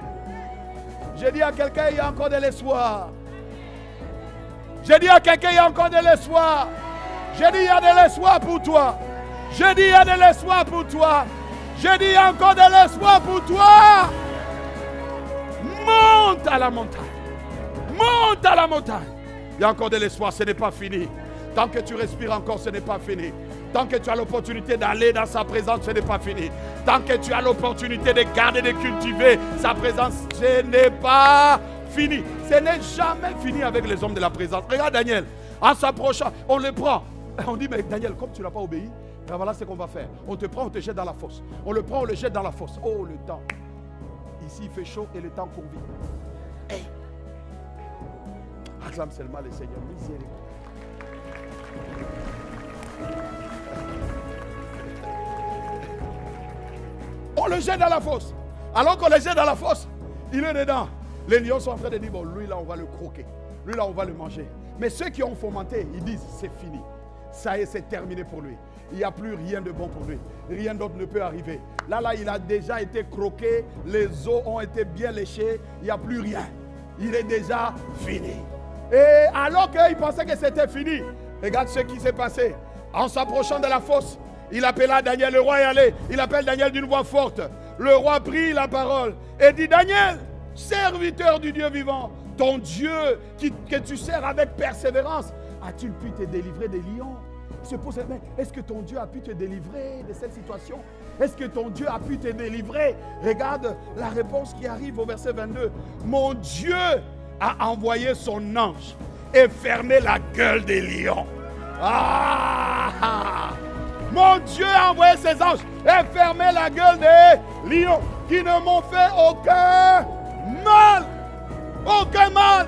J'ai dit à quelqu'un, il y a encore de l'espoir. J'ai dit à quelqu'un, il y a encore de l'espoir. J'ai dit, il y a de l'espoir pour toi. J'ai dit, il y a de l'espoir pour toi. J'ai dit, il y a encore de l'espoir pour toi. Monte à la montagne. Monte à la montagne. Il y a encore de l'espoir, ce n'est pas fini. Tant que tu respires encore, ce n'est pas fini. Tant que tu as l'opportunité d'aller dans sa présence, ce n'est pas fini. Tant que tu as l'opportunité de garder, de cultiver sa présence, ce n'est pas fini. Ce n'est jamais fini avec les hommes de la présence. Regarde Daniel, en s'approchant, on le prend. On dit, mais Daniel, comme tu n'as pas obéi, ben voilà ce qu'on va faire. On te prend, on te jette dans la fosse. On le prend, on le jette dans la fosse. Oh, le temps. Ici, il fait chaud et le temps court vite. Hey. Acclame seulement le Seigneur. Miséricorde. On le jette dans la fosse. Alors qu'on le jette dans la fosse, il est dedans. Les lions sont en train de dire, bon, lui là, on va le croquer. Lui là, on va le manger. Mais ceux qui ont fomenté, ils disent, c'est fini. Ça y est, c'est terminé pour lui. Il n'y a plus rien de bon pour lui. Rien d'autre ne peut arriver. Là, il a déjà été croqué. Les os ont été bien léchés. Il n'y a plus rien. Il est déjà fini. Et alors qu'il pensait que c'était fini, regarde ce qui s'est passé. En s'approchant de la fosse, il appela Daniel, le roi est allé. Il appelle Daniel d'une voix forte. Le roi prit la parole et dit, Daniel, serviteur du Dieu vivant, ton Dieu que tu sers avec persévérance, a-t-il pu te délivrer des lions? Il se pose, mais est-ce que ton Dieu a pu te délivrer de cette situation? Est-ce que ton Dieu a pu te délivrer? Regarde la réponse qui arrive au verset 22. Mon Dieu a envoyé son ange et fermé la gueule des lions. Ah! Mon Dieu a envoyé ses anges et fermé la gueule des lions qui ne m'ont fait aucun mal. Aucun mal.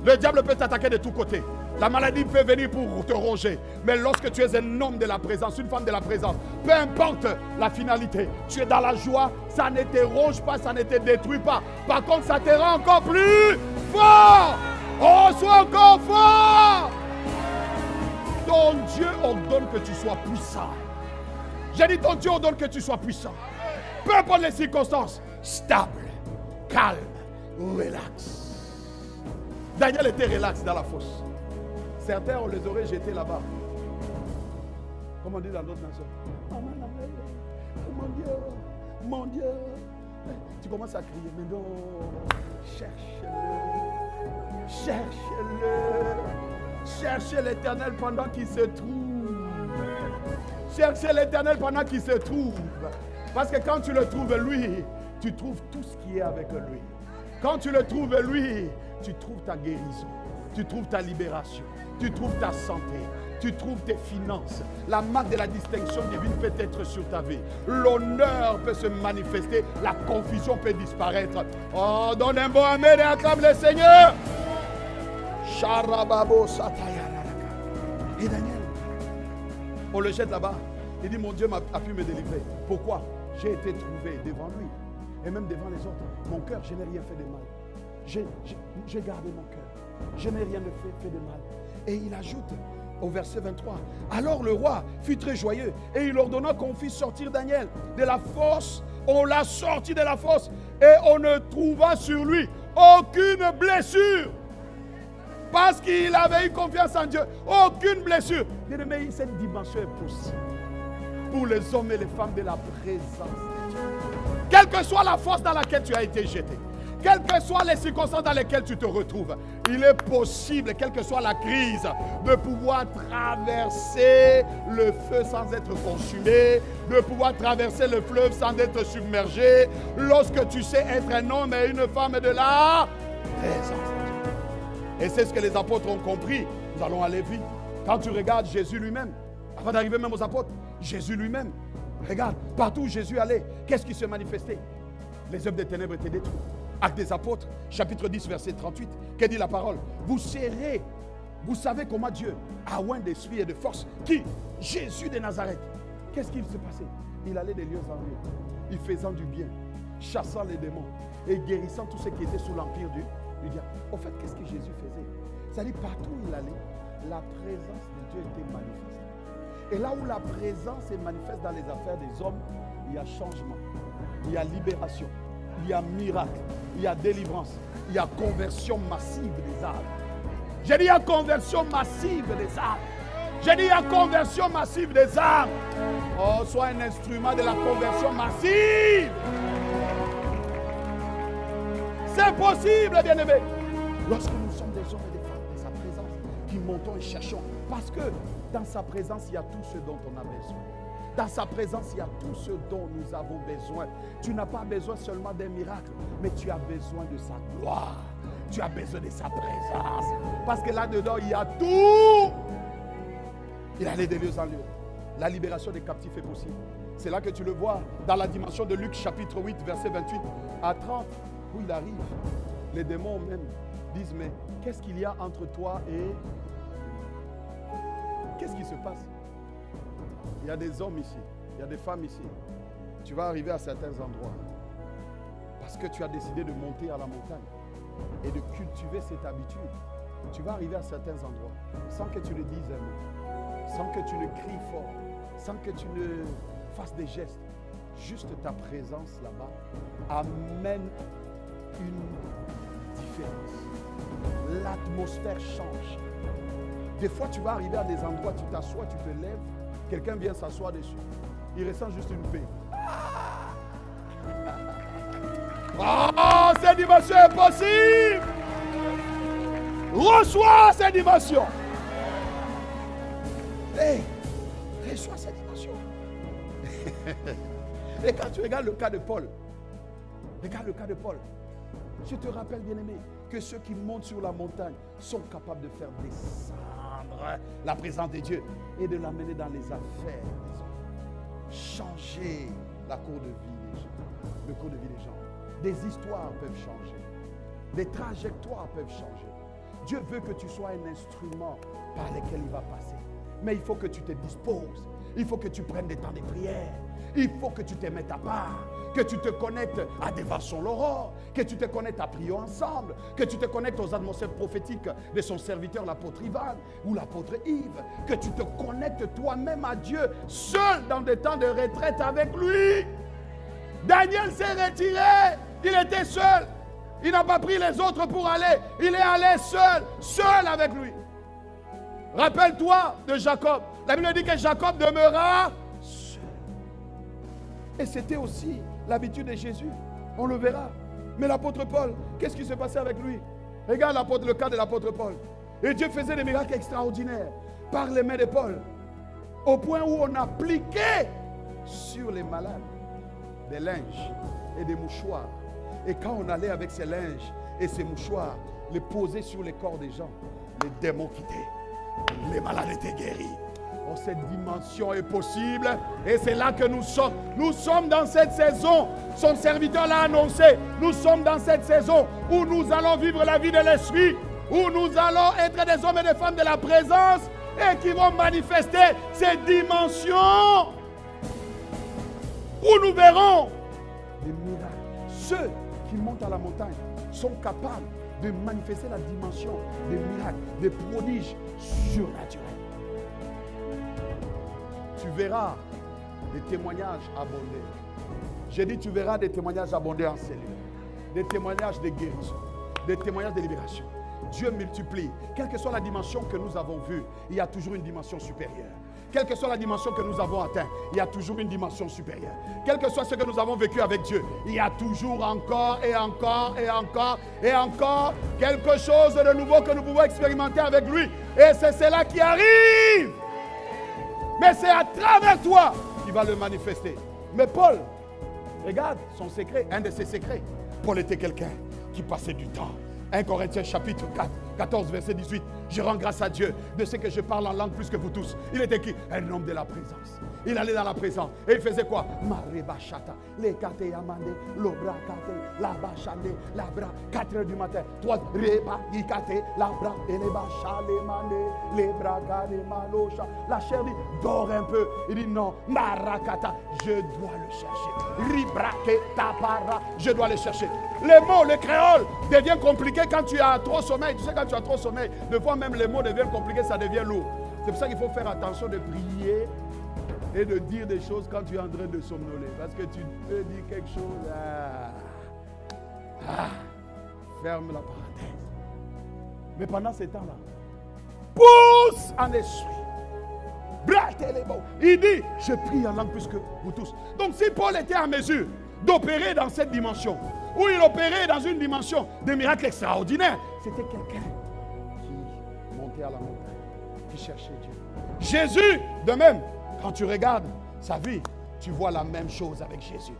Le diable peut t'attaquer de tous côtés. La maladie peut venir pour te ronger. Mais lorsque tu es un homme de la présence, une femme de la présence, peu importe la finalité, tu es dans la joie, ça ne te ronge pas, ça ne te détruit pas. Par contre, ça te rend encore plus fort. Oh, sois encore fort. Ton Dieu ordonne que tu sois puissant. J'ai dit, ton Dieu ordonne que tu sois puissant. Peu importe les circonstances, stable, calme, relax. Daniel était relax dans la fosse. Certains, on les aurait jetés là-bas. Comme on dit dans d'autres nations. Oh mon Dieu, mon Dieu. Tu commences à crier, mais non, cherche-le. Cherche-le. Cherchez l'Éternel pendant qu'il se trouve. Cherchez l'Éternel pendant qu'il se trouve. Parce que quand tu le trouves lui, tu trouves tout ce qui est avec lui. Quand tu le trouves lui, tu trouves ta guérison. Tu trouves ta libération. Tu trouves ta santé. Tu trouves tes finances. La marque de la distinction divine peut être sur ta vie. L'honneur peut se manifester. La confusion peut disparaître. Oh, donne un bon amen et acclame le Seigneur. Et Daniel, on le jette là-bas. Il dit, mon Dieu a pu me délivrer. Pourquoi? J'ai été trouvé devant lui et même devant les autres. Mon cœur, je n'ai rien fait de mal. J'ai gardé mon cœur. Je n'ai rien fait de mal. Et il ajoute au verset 23. Alors le roi fut très joyeux et il ordonna qu'on fît sortir Daniel de la fosse. On l'a sorti de la fosse et on ne trouva sur lui aucune blessure. Parce qu'il avait eu confiance en Dieu. Aucune blessure. Mais cette dimension est possible pour les hommes et les femmes de la présence de Dieu. Quelle que soit la force dans laquelle tu as été jeté, quelles que soient les circonstances dans lesquelles tu te retrouves, il est possible, quelle que soit la crise, de pouvoir traverser le feu sans être consumé, de pouvoir traverser le fleuve sans être submergé, lorsque tu sais être un homme et une femme de la présence de Dieu. Et c'est ce que les apôtres ont compris. Nous allons aller vite. Quand tu regardes Jésus lui-même, avant d'arriver même aux apôtres, Jésus lui-même, regarde, partout où Jésus allait, qu'est-ce qui se manifestait? Les œuvres des ténèbres étaient détruites. Actes des apôtres, chapitre 10, verset 38, que dit la parole? Vous serrez, vous savez comment Dieu a oint d'esprit et de force. Qui? Jésus de Nazareth. Qu'est-ce qu'il se passait? Il allait de lieu en lieu, il faisant du bien, chassant les démons et guérissant tous ceux qui étaient sous l'empire du diable. Au fait, qu'est-ce que Jésus faisait? C'est-à-dire, partout où il allait, la présence de Dieu était manifeste. Et là où la présence est manifeste dans les affaires des hommes, il y a changement, il y a libération, il y a miracle, il y a délivrance, il y a conversion massive des âmes. J'ai dit, il y a conversion massive des âmes. J'ai dit, il y a conversion massive des âmes. Oh, sois un instrument de la conversion massive. C'est possible, bien-aimés. Lorsque nous sommes des hommes et des femmes dans sa présence, qui montons et cherchons. Parce que dans sa présence, il y a tout ce dont on a besoin. Dans sa présence, il y a tout ce dont nous avons besoin. Tu n'as pas besoin seulement d'un miracle, mais tu as besoin de sa gloire. Tu as besoin de sa présence. Parce que là-dedans, il y a tout. Il allait de lieux en lieu. La libération des captifs est possible. C'est là que tu le vois dans la dimension de Luc chapitre 8, verset 28 à 30, où il arrive. Les démons même disent, mais qu'est-ce qu'il y a entre toi et... Qu'est-ce qui se passe? Il y a des hommes ici, il y a des femmes ici. Tu vas arriver à certains endroits parce que tu as décidé de monter à la montagne et de cultiver cette habitude. Tu vas arriver à certains endroits sans que tu ne dises un mot, sans que tu ne cries fort, sans que tu ne fasses des gestes. Juste ta présence là-bas amène une différence. L'atmosphère change. Des fois, tu vas arriver à des endroits, tu t'assois, tu te lèves, quelqu'un vient s'asseoir dessus. Il ressent juste une paix. Oh, cette dimension est possible. Reçois cette dimension. Hey, reçois cette dimension. Et quand tu regardes le cas de Paul, je te rappelle, bien-aimé, que ceux qui montent sur la montagne sont capables de faire descendre la présence de Dieu et de l'amener dans les affaires des hommes. Changer la cour de vie des gens, le cours de vie des gens. Des histoires peuvent changer. Des trajectoires peuvent changer. Dieu veut que tu sois un instrument par lequel il va passer. Mais il faut que tu te disposes. Il faut que tu prennes des temps de prière. Il faut que tu te mettes à part. Que tu te connectes à des Vincent Laurent, que tu te connectes à Prions Ensemble, que tu te connectes aux atmosphères prophétiques de son serviteur l'apôtre Ivan ou l'apôtre Yves, que tu te connectes toi-même à Dieu, seul dans des temps de retraite avec lui. Daniel s'est retiré, il était seul, il n'a pas pris les autres pour aller, il est allé seul avec lui. Rappelle-toi de Jacob, la Bible dit que Jacob demeura seul. Et c'était aussi l'habitude de Jésus. On le verra. Mais l'apôtre Paul, qu'est-ce qui s'est passé avec lui? Regarde le cas de l'apôtre Paul. Et Dieu faisait des miracles extraordinaires par les mains de Paul. Au point où on appliquait sur les malades des linges et des mouchoirs. Et quand on allait avec ces linges et ces mouchoirs, les poser sur les corps des gens, les démons quittaient. Les malades étaient guéris. Oh, cette dimension est possible et c'est là que nous sommes. Nous sommes dans cette saison. Son serviteur l'a annoncé. Nous sommes dans cette saison où nous allons vivre la vie de l'esprit, où nous allons être des hommes et des femmes de la présence et qui vont manifester ces dimensions où nous verrons des miracles. Ceux qui montent à la montagne sont capables de manifester la dimension des miracles, des prodiges surnaturels. Tu verras des témoignages abondés. J'ai dit tu verras des témoignages abondés en cellule. Des témoignages de guérison. Des témoignages de libération. Dieu multiplie. Quelle que soit la dimension que nous avons vue, il y a toujours une dimension supérieure. Quelle que soit la dimension que nous avons atteinte, il y a toujours une dimension supérieure. Quel que soit ce que nous avons vécu avec Dieu, il y a toujours encore et encore et encore et encore quelque chose de nouveau que nous pouvons expérimenter avec lui. Et c'est cela qui arrive. Mais c'est à travers toi qu'il va le manifester. Mais Paul, regarde son secret, un de ses secrets. Paul était quelqu'un qui passait du temps. 1 Corinthiens chapitre 4, 14, verset 18. Je rends grâce à Dieu de ce que je parle en langue plus que vous tous. Il était qui? Un homme de la présence. Il allait dans la présence. Et il faisait quoi? Marebachata, les kate yamande, l'obra kate, la bachande, la bra, 4 heures du matin. 3, reba, yikate, la bra, et les bacha, les mande, les bras, les malocha. La chair dit, dors un peu. Il dit non, marakata, je dois le chercher. Ribrake, tapara, je dois le chercher. Les mots, le créole devient compliqué quand tu as trop sommeil. Tu sais, quand tu as trop sommeil, des fois même les mots deviennent compliqués, ça devient lourd. C'est pour ça qu'il faut faire attention de prier et de dire des choses quand tu es en train de somnoler. Parce que tu peux dire quelque chose. Ferme la parenthèse. Mais pendant ces temps-là, pousse en esprit. Il dit, je prie en langue plus que vous tous. Donc si Paul était en mesure d'opérer dans cette dimension, où il opérait dans une dimension de miracles extraordinaires, c'était quelqu'un qui montait à la montagne, qui cherchait Dieu. Jésus, de même, quand tu regardes sa vie, tu vois la même chose avec Jésus.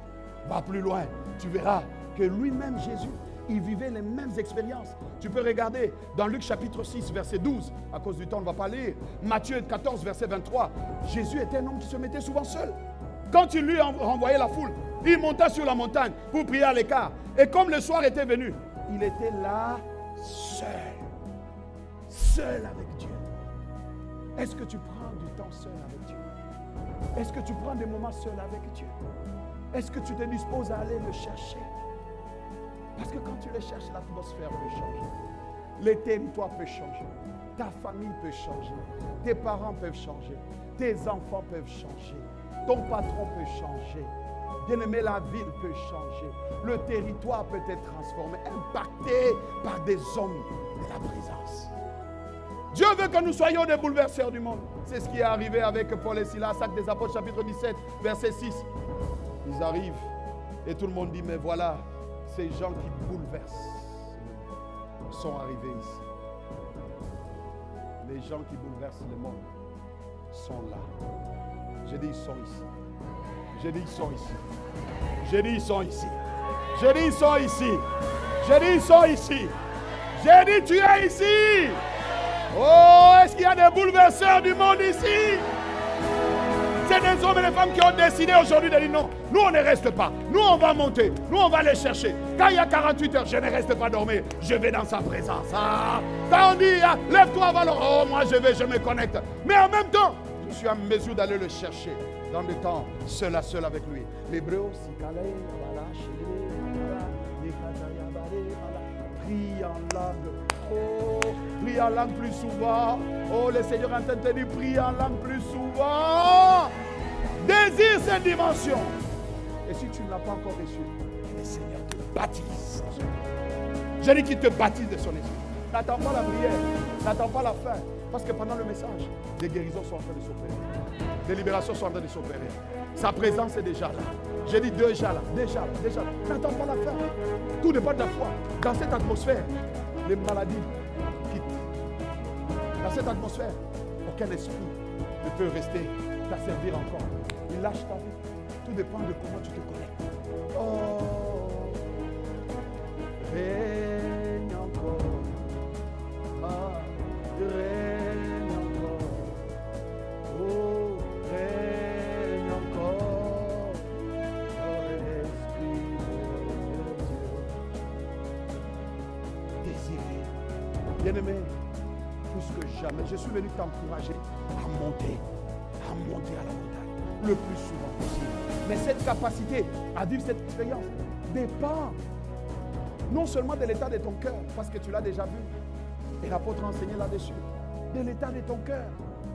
Va plus loin, tu verras que lui-même, Jésus, il vivait les mêmes expériences. Tu peux regarder dans Luc chapitre 6, verset 12. À cause du temps, on ne va pas lire. Matthieu 14, verset 23. Jésus était un homme qui se mettait souvent seul. Quand il lui renvoyait la foule, il monta sur la montagne pour prier à l'écart. Et comme le soir était venu, il était là, seul. Seul avec Dieu. Est-ce que tu prends du temps seul avec Dieu? Est-ce que tu prends des moments seul avec Dieu? Est-ce que tu te disposes à aller le chercher? Parce que quand tu le cherches, l'atmosphère peut changer. Les territoires peuvent changer. Ta famille peut changer. Tes parents peuvent changer. Tes enfants peuvent changer. Ton patron peut changer. Bien-aimé, la ville peut changer. Le territoire peut être transformé, impacté par des hommes de la présence. Dieu veut que nous soyons des bouleverseurs du monde. C'est ce qui est arrivé avec Paul et Silas, Actes des Apôtres, chapitre 17, verset 6. Ils arrivent et tout le monde dit, mais voilà, ces gens qui bouleversent sont arrivés ici. Les gens qui bouleversent le monde sont là. J'ai dit, ils sont ici. J'ai dit, ils sont ici. J'ai dit, ils sont ici. J'ai dit, ils sont ici. J'ai dit, ils sont ici. J'ai dit, tu es ici. Oh, est-ce qu'il y a des bouleverseurs du monde ici? C'est des hommes et des femmes qui ont décidé aujourd'hui de dire non. Nous, on ne reste pas. Nous, on va monter. Nous, on va les chercher. Quand il y a 48 heures, je ne reste pas dormir. Je vais dans sa présence. Ah. Quand on dit, ah, lève-toi, va alors. Oh, moi, je vais, je me connecte. Mais en même temps, je suis en mesure d'aller le chercher dans le temps, seul à seul avec lui. L'hébreu, prie en langue. Oh, prie en langue plus souvent. Oh, le Seigneur est en train de te dire, prie en langue plus souvent. Désire cette dimension. Et si tu ne l'as pas encore reçu, le Seigneur te baptise. Je dis qu'il te baptise de son esprit. N'attends pas la prière, n'attends pas la fin. Parce que pendant le message, des guérisons sont en train de s'opérer. Des libérations sont en train de s'opérer. Sa présence est déjà là. J'ai dit déjà là, déjà là, déjà là. N'attends pas la fin. Tout dépend de la foi. Dans cette atmosphère, les maladies quittent. Dans cette atmosphère, aucun esprit ne peut rester t'asservir encore. Il lâche ta vie. Tout dépend de comment tu te connectes. Oh, règne encore. Ah, règne encore. Oh, règne encore. Oh, Esprit de Dieu. Désirez. Bien-aimé, plus que jamais, je suis venu t'encourager à monter à la montagne le plus souvent possible. Mais cette capacité à vivre cette expérience dépend non seulement de l'état de ton cœur, parce que tu l'as déjà vu, et l'apôtre a enseigné là-dessus, de l'état de ton cœur.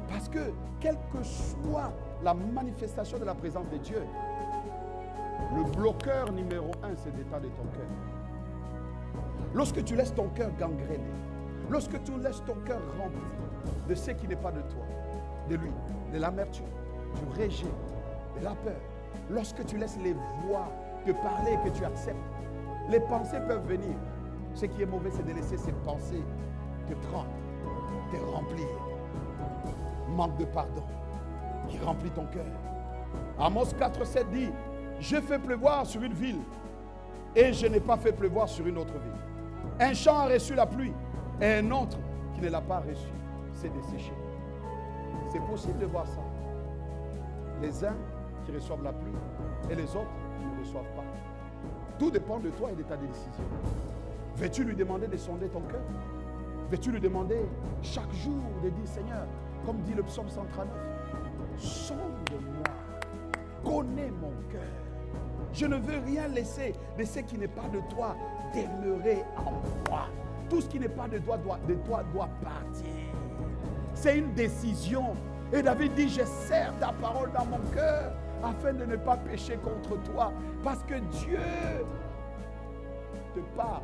Parce que, quelle que soit la manifestation de la présence de Dieu, le bloqueur numéro 1, c'est l'état de ton cœur. Lorsque tu laisses ton cœur gangréné, lorsque tu laisses ton cœur rempli de ce qui n'est pas de toi, de lui, de l'amertume, du rejet, de la peur, lorsque tu laisses les voix te parler et que tu acceptes, les pensées peuvent venir. Ce qui est mauvais, c'est de laisser ces pensées te prendre, te remplir. Manque de pardon qui remplit ton cœur. Amos 4,7 dit, je fais pleuvoir sur une ville et je n'ai pas fait pleuvoir sur une autre ville. Un champ a reçu la pluie et un autre qui ne l'a pas reçu s'est desséché. C'est possible de voir ça. Les uns qui reçoivent la pluie et les autres qui ne reçoivent pas. Tout dépend de toi et de ta décision. Veux-tu lui demander de sonder ton cœur? Veux-tu lui demander chaque jour de dire, Seigneur, comme dit le psaume 139, sonde-moi, connais mon cœur. Je ne veux rien laisser de ce qui n'est pas de toi demeurer en moi. Tout ce qui n'est pas de toi doit partir. C'est une décision. Et David dit, je serre ta parole dans mon cœur afin de ne pas pécher contre toi. Parce que Dieu te parle.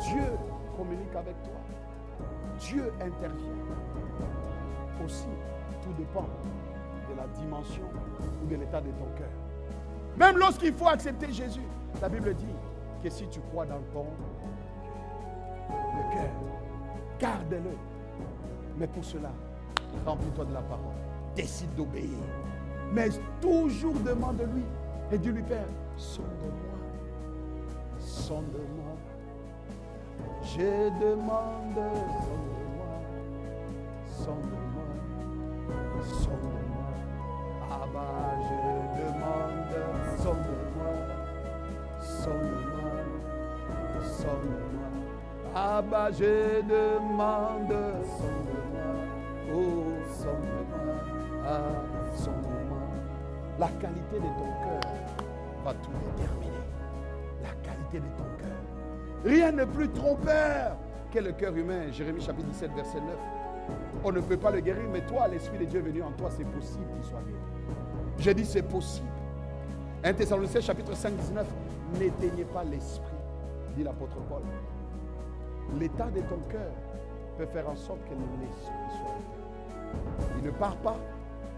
Dieu communique avec toi. Dieu intervient. Aussi, tout dépend de la dimension ou de l'état de ton cœur. Même lorsqu'il faut accepter Jésus, la Bible dit que si tu crois dans ton le cœur, garde-le. Mais pour cela, remplis-toi de la parole. Décide d'obéir. Mais toujours demande-lui et dis-lui, Père, sonde-moi. Sonde-moi. Je demande, sonde-moi. Sonde-moi. Sonde-moi. Abba, je demande, sonde-moi. Sonde-moi. Sonde-moi. Abba, je demande, sonde-moi. Oh, sonde-moi. Ah, sonde-moi. La qualité de ton cœur va tout déterminer. La qualité de ton cœur. Rien n'est plus trompeur que le cœur humain. Jérémie chapitre 17, verset 9. On ne peut pas le guérir, mais toi, l'Esprit de Dieu est venu en toi, c'est possible qu'il soit guéri. J'ai dit c'est possible. 1 Thessaloniciens chapitre 5, 19. N'éteignez pas l'Esprit, dit l'apôtre Paul. L'état de ton cœur peut faire en sorte que l'Esprit soit éteint. Il ne part pas,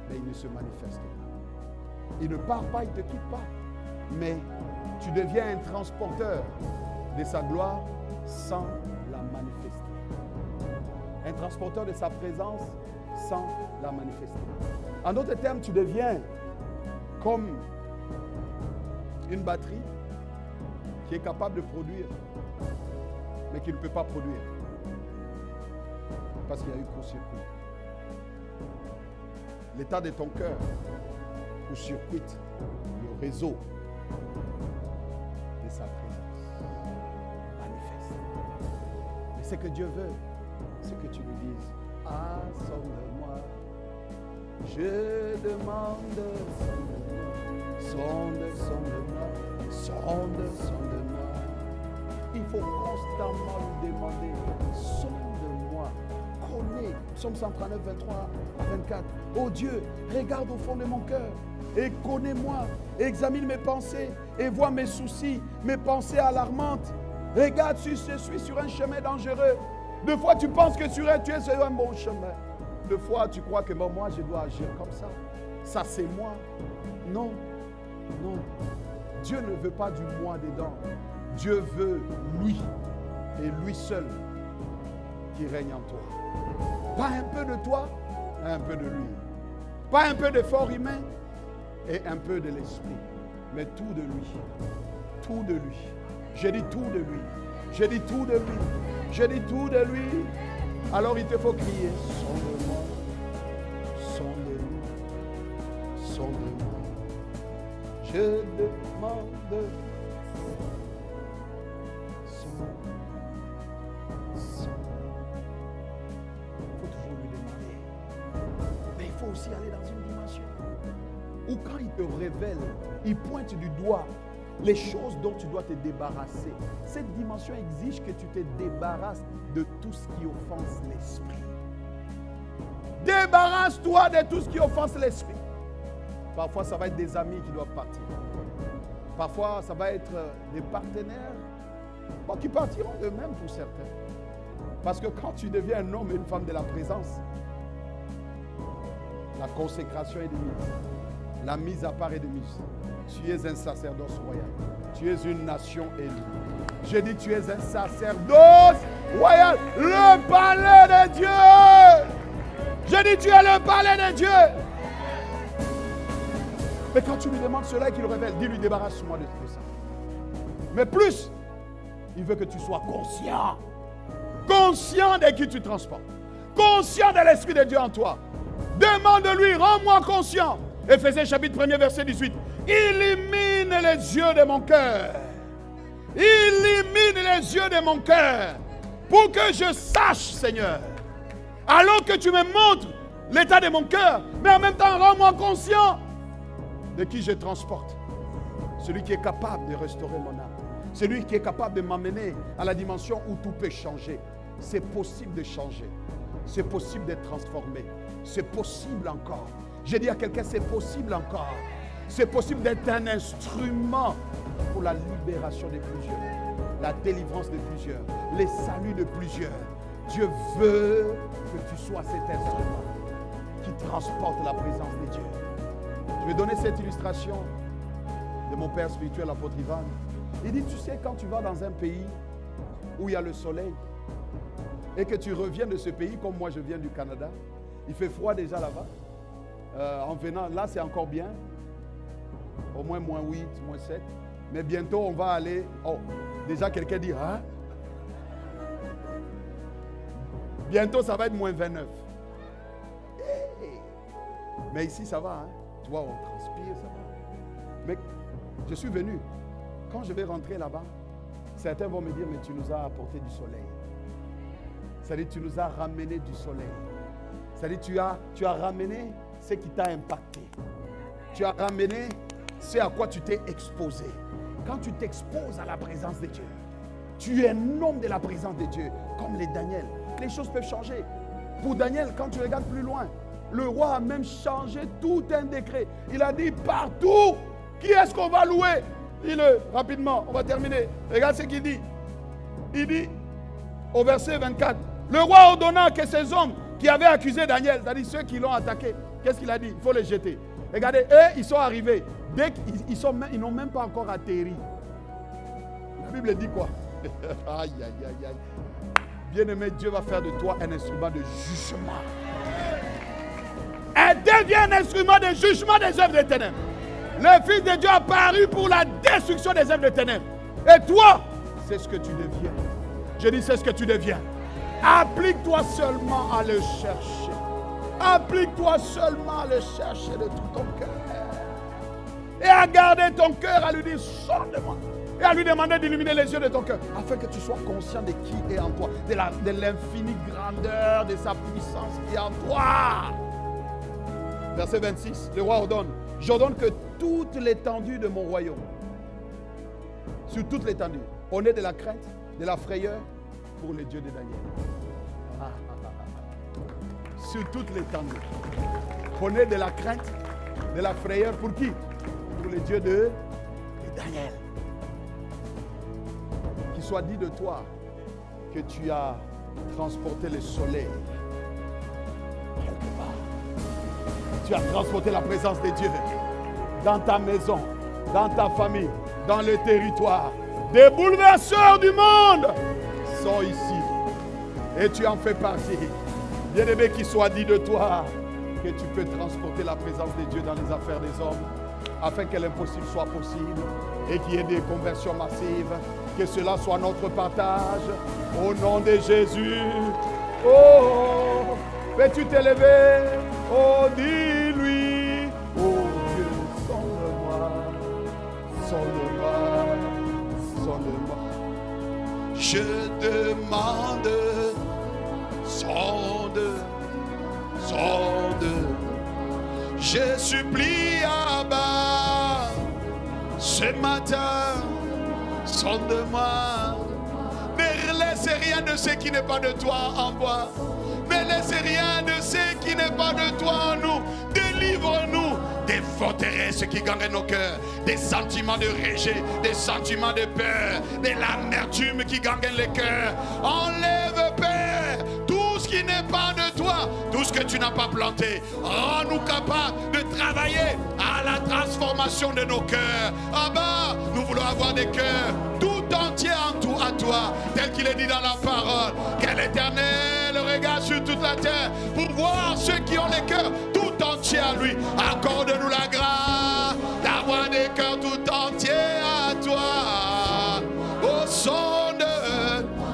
mais il ne se manifeste pas. Il ne part pas, il ne te quitte pas. Mais tu deviens un transporteur de sa gloire sans la manifester. Un transporteur de sa présence sans la manifester. En d'autres termes, tu deviens comme une batterie qui est capable de produire, mais qui ne peut pas produire. Parce qu'il y a eu court-circuit. L'état de ton cœur court-circuite le réseau de sa présence. Manifeste. Mais ce que Dieu veut, c'est que tu lui dises, ah, sonde-moi. Je demande, sonde-moi. Sonde, sonde-moi. Il faut constamment lui demander, sonde-moi. Connais. Psaume 139, 23 à 24. Oh Dieu, regarde au fond de mon cœur et connais-moi. Examine mes pensées et vois mes soucis, mes pensées alarmantes. Regarde si je suis sur un chemin dangereux. Deux fois tu penses que tu es sur un bon chemin. Deux fois tu crois que moi je dois agir comme ça. Ça c'est moi. Non, non. Dieu ne veut pas du moi dedans. Dieu veut lui et lui seul qui règne en toi. Pas un peu de toi, un peu de lui. Pas un peu d'effort humain et un peu de l'esprit. Mais tout de lui. Tout de lui. J'ai dit tout de lui. J'ai dit tout de lui. J'ai dit tout de lui. Alors il te faut crier. Sonde-moi. Sonde-moi. Sonde-moi. Je demande. Aussi aller dans une dimension où quand il te révèle, il pointe du doigt les choses dont tu dois te débarrasser. Cette dimension exige que tu te débarrasses de tout ce qui offense l'esprit. Débarrasse-toi de tout ce qui offense l'esprit. Parfois, ça va être des amis qui doivent partir. Parfois, ça va être des partenaires qui partiront eux-mêmes pour certains. Parce que quand tu deviens un homme et une femme de la présence, la consécration est de mise. La mise à part est de mise. Tu es un sacerdoce royal. Tu es une nation élue. J'ai dit tu es un sacerdoce royal. Le palais de Dieu. J'ai dit tu es le palais de Dieu. Mais quand tu lui demandes cela et qu'il le révèle, dis-lui débarrasse-moi de ça. Mais plus, il veut que tu sois conscient. Conscient de qui tu transportes. Conscient de l'Esprit de Dieu en toi. Demande-lui, rends-moi conscient. Éphésiens chapitre 1er, verset 18. Illumine les yeux de mon cœur. Illumine les yeux de mon cœur. Pour que je sache, Seigneur. Alors que tu me montres l'état de mon cœur. Mais en même temps, rends-moi conscient de qui je transporte. Celui qui est capable de restaurer mon âme. Celui qui est capable de m'amener à la dimension où tout peut changer. C'est possible de changer. C'est possible d'être transformé. C'est possible encore. J'ai dit à quelqu'un, c'est possible encore. C'est possible d'être un instrument pour la libération de plusieurs, la délivrance de plusieurs, les saluts de plusieurs. Dieu veut que tu sois cet instrument qui transporte la présence de Dieu. Je vais donner cette illustration de mon père spirituel, l'apôtre Ivan. Il dit, tu sais, quand tu vas dans un pays où il y a le soleil et que tu reviens de ce pays, comme moi je viens du Canada, il fait froid déjà là-bas. En venant, là c'est encore bien, au moins moins 8, moins 7. Mais bientôt on va aller, oh, déjà quelqu'un dit, hein? Bientôt ça va être moins 29. Hey. Mais ici ça va, hein? Tu vois, on transpire, ça va. Mais je suis venu. Quand je vais rentrer là-bas, certains vont me dire, mais tu nous as apporté du soleil. C'est-à-dire, tu nous as ramené du soleil. C'est-à-dire, tu as ramené ce qui t'a impacté. Tu as ramené ce à quoi tu t'es exposé. Quand tu t'exposes à la présence de Dieu, tu es un homme de la présence de Dieu, comme les Daniel. Les choses peuvent changer. Pour Daniel, quand tu regardes plus loin, le roi a même changé tout un décret. Il a dit partout, qui est-ce qu'on va louer? Dis-le rapidement, on va terminer. Regarde ce qu'il dit. Il dit au verset 24, le roi ordonna que ces hommes qui avaient accusé Daniel, c'est-à-dire ceux qui l'ont attaqué, qu'est-ce qu'il a dit? Il faut les jeter. Regardez, eux, ils sont arrivés. Dès qu'ils n'ont même pas encore atterri. La Bible dit quoi? Aïe, aïe, aïe, aïe. Bien-aimé, Dieu va faire de toi un instrument de jugement. Et devient un instrument de jugement des œuvres des ténèbres. Le Fils de Dieu a apparu pour la destruction des œuvres des ténèbres. Et toi, c'est ce que tu deviens. Je dis, c'est ce que tu deviens. Applique-toi seulement à le chercher. Applique-toi seulement à le chercher de tout ton cœur. Et à garder ton cœur, à lui dire, sors de moi. Et à lui demander d'illuminer les yeux de ton cœur, afin que tu sois conscient de qui est en toi, de l'infinie grandeur de sa puissance qui est en toi. Verset 26, le roi ordonne, j'ordonne que toute l'étendue de mon royaume, sur toute l'étendue, on ait de la crainte, de la frayeur pour les dieux de Daniel. Sur toute l'étendue, on ait de la crainte, de la frayeur pour qui? Pour les dieux de Daniel. Qu'il soit dit de toi que tu as transporté le soleil quelque part. Tu as transporté la présence de Dieu dans ta maison, dans ta famille, dans le territoire. Des bouleverseurs du monde sont ici. Et tu en fais partie. Bien-aimé, qu'il soit dit de toi que tu peux transporter la présence de Dieu dans les affaires des hommes, afin que l'impossible soit possible et qu'il y ait des conversions massives. Que cela soit notre partage. Au nom de Jésus. Oh, peux-tu t'élever? Oh, dis-lui. Oh Dieu, sonde-moi. Sonde-moi. Sonde-moi. Je demande, sonde, sonde. Je supplie Abba ce matin, sonde-moi. Ne laissez rien de ce qui n'est pas de toi en moi. Ne laissez rien de ce qui n'est pas de toi en nous. Délivre-nous des forteresses qui gangrènent nos cœurs, des sentiments de rejet, des sentiments de peur, de l'amertume qui gangrène les cœurs. Enlève, Père, tout ce qui n'est pas de toi, tout ce que tu n'as pas planté. Rends-nous capables de travailler à la transformation de nos cœurs. Abba, nous voulons avoir des cœurs tout entiers à toi, tel qu'il est dit dans la parole. Quel éternel regard sur toute la terre pour voir ceux qui ont les cœurs tout entiers à lui. Accorde-nous la grâce d'avoir des cœurs tout entiers à toi. Oh, sonde,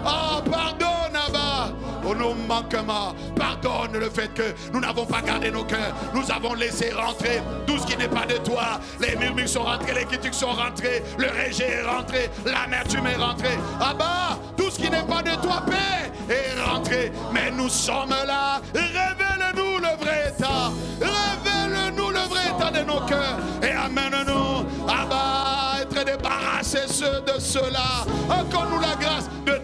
oh, pardonne, Abba, oh, nos manquements. Pardonne le fait que nous n'avons pas gardé nos cœurs. Nous avons laissé rentrer tout ce qui n'est pas de toi. Les murmures sont rentrés, les critiques sont rentrés, le rejet est rentré, l'amertume est rentrée. Abba, tout ce qui n'est pas de toi, Père, est rentré. Mais nous sommes là. Révèle-nous le vrai état. Révèle-nous le vrai état de nos cœurs. Et amène-nous, Abba, être débarrassés de cela. Accorde-nous la grâce de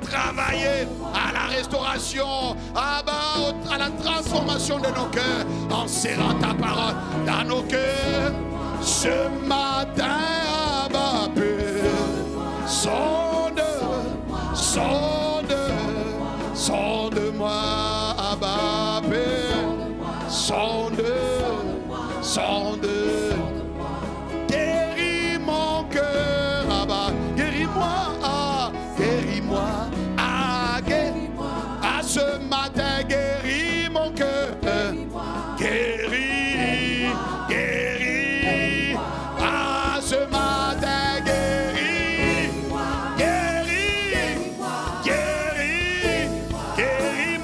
travailler à la restauration, à la transformation de nos cœurs, en serrant ta parole dans nos cœurs. Ce matin, Abba, sonde, sonde. sonde-moi, Abba Père. Sonde. Guéris mon cœur, Abba. Guéris-moi, guéris-moi. À ce matin, guéris mon cœur. Guéris. À ce matin, guéris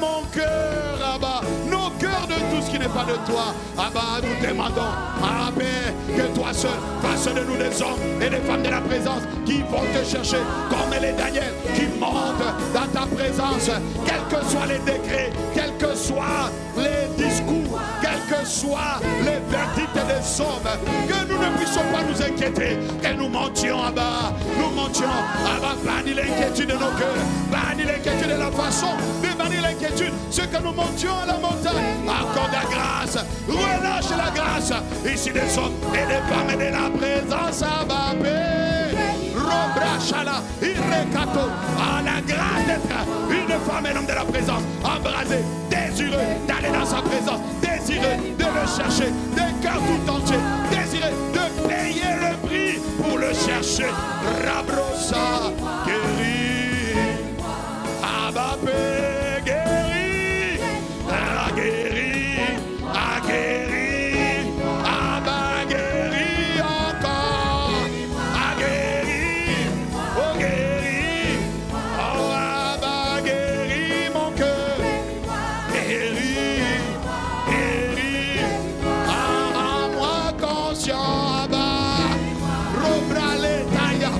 mon cœur, Abba. Nos cœurs de tout ce qui n'est pas de toi. Abba, nous demandons, Abba, que toi seul fasses de nous des hommes et des femmes de la présence qui vont te chercher comme les Daniel, qui montent dans ta présence, quels que soient les décrets, quels que soient les discours, quels que soient les verdicts des hommes, que nous ne puissions pas nous inquiéter, que nous montions, Abba, bannis l'inquiétude de nos cœurs, bannis l'inquiétude de la façon de bannir l'inquiétude, ce que nous montions à la montagne, accorde la grâce, relâche la grâce, ici des hommes et des femmes et de la présence, Abba, Robrachala, Irekato, à la grâce d'être une femme et un homme de la présence, embrasé, désireux d'aller dans sa présence, désireux de le chercher, de cœur tout entier, désireux de payer le prix pour le chercher. Rabrosa, guéris, Abapé, guéris, guéris, guéris, Abba, guéris encore, guéris, oh guéris, oh Abba, guéris mon cœur, guéris, rends-moi conscient, Abba, Robraletaïa,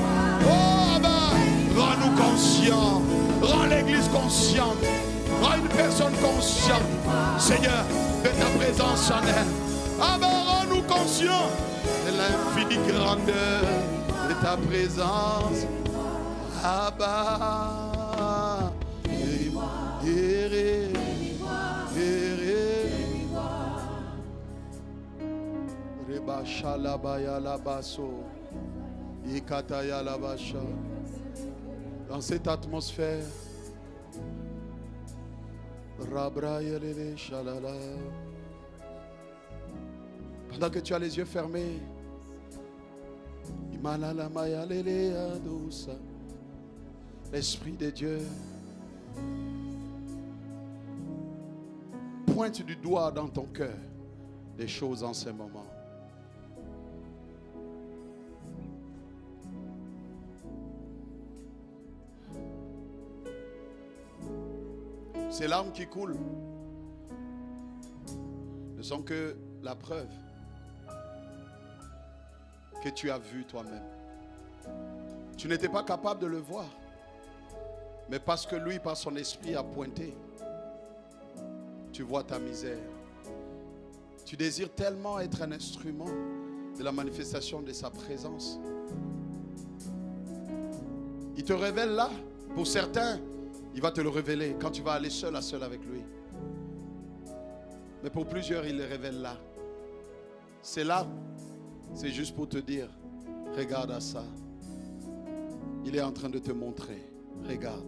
oh Abba, rends-nous conscients, rends l'église consciente, rends une personne consciente, Seigneur, de ta présence en elle. Abba, rends-nous conscients de l'infinie grandeur de ta présence. Abba, guéris-moi, Rebasha labaya labaso, Ikataya labasha. Dans cette atmosphère, Rabrayelele shalala. Pendant que tu as les yeux fermés, Imalala mayalele adosa. L'Esprit de Dieu pointe du doigt dans ton cœur des choses en ce moment. Ces larmes qui coulent ne sont que la preuve que tu as vu toi-même. Tu n'étais pas capable de le voir, mais parce que lui, par son esprit, a pointé, tu vois ta misère. Tu désires tellement être un instrument de la manifestation de sa présence. Il te révèle là. Pour certains, il va te le révéler quand tu vas aller seul à seul avec lui. Mais pour plusieurs, il le révèle là. C'est là, c'est juste pour te dire, regarde à ça. Il est en train de te montrer. Regarde,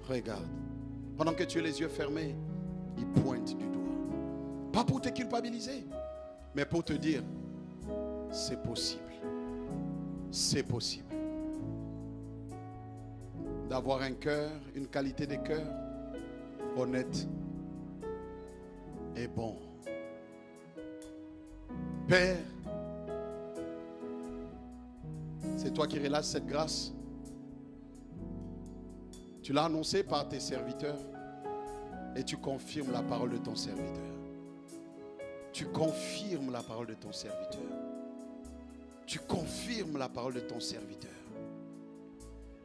regarde. Pendant que tu as les yeux fermés, il pointe du doigt. Pas pour te culpabiliser, mais pour te dire, c'est possible. C'est possible. D'avoir un cœur, une qualité de cœur honnête et bon. Père, c'est toi qui relâches cette grâce. Tu l'as annoncé par tes serviteurs et tu confirmes la parole de ton serviteur. Tu confirmes la parole de ton serviteur. Tu confirmes la parole de ton serviteur.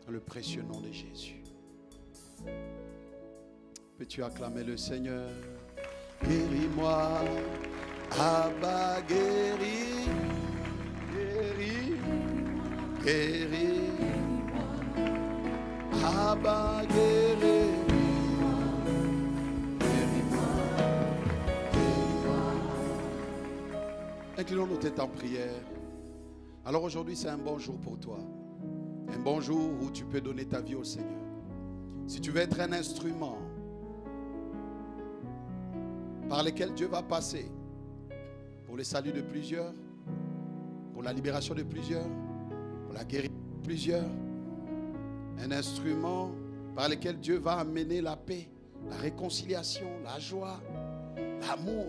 Dans le précieux nom de Jésus. Peux-tu acclamer le Seigneur? Guéris-moi, Abba, guéris, guéris, guéris, Abba, guéris, guéris-moi, guéris-moi. Inclinons nos têtes en prière. Alors aujourd'hui, c'est un bon jour pour toi. Un bon jour où tu peux donner ta vie au Seigneur. Si tu veux être un instrument par lesquels Dieu va passer pour le salut de plusieurs, pour la libération de plusieurs, pour la guérison de plusieurs. Un instrument par lequel Dieu va amener la paix, la réconciliation, la joie, l'amour.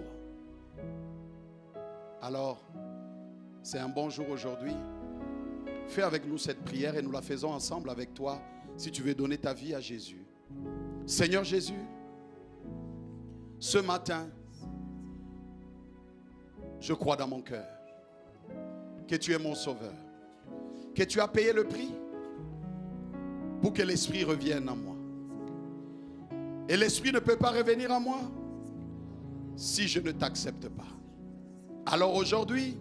Alors, c'est un bon jour aujourd'hui. Fais avec nous cette prière et nous la faisons ensemble avec toi si tu veux donner ta vie à Jésus. Seigneur Jésus, ce matin, je crois dans mon cœur que tu es mon sauveur, que tu as payé le prix pour que l'Esprit revienne en moi. Et l'Esprit ne peut pas revenir en moi si je ne t'accepte pas. Alors aujourd'hui,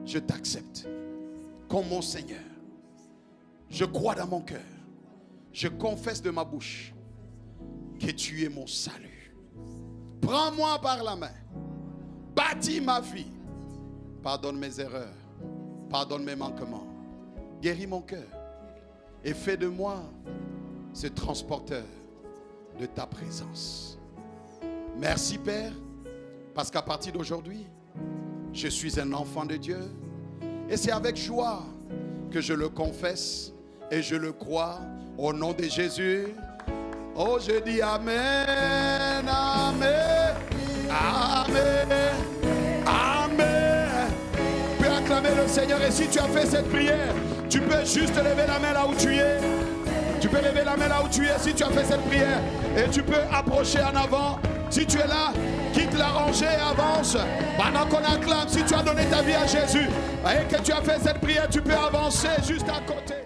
je t'accepte comme mon Seigneur. Je crois dans mon cœur. Je confesse de ma bouche que tu es mon salut. Prends-moi par la main. Bâtis ma vie. Pardonne mes erreurs. Pardonne mes manquements. Guéris mon cœur. Et fais de moi ce transporteur de ta présence. Merci Père, parce qu'à partir d'aujourd'hui, je suis un enfant de Dieu. Et c'est avec joie que je le confesse et je le crois au nom de Jésus. Oh, je dis Amen, Amen, Amen, Amen. Tu peux acclamer le Seigneur. Et si tu as fait cette prière, tu peux juste lever la main là où tu es. Tu peux lever la main là où tu es si tu as fait cette prière. Et tu peux approcher en avant. Si tu es là, quitte la rangée et avance. Pendant qu'on acclame, si tu as donné ta vie à Jésus et que tu as fait cette prière, tu peux avancer juste à côté.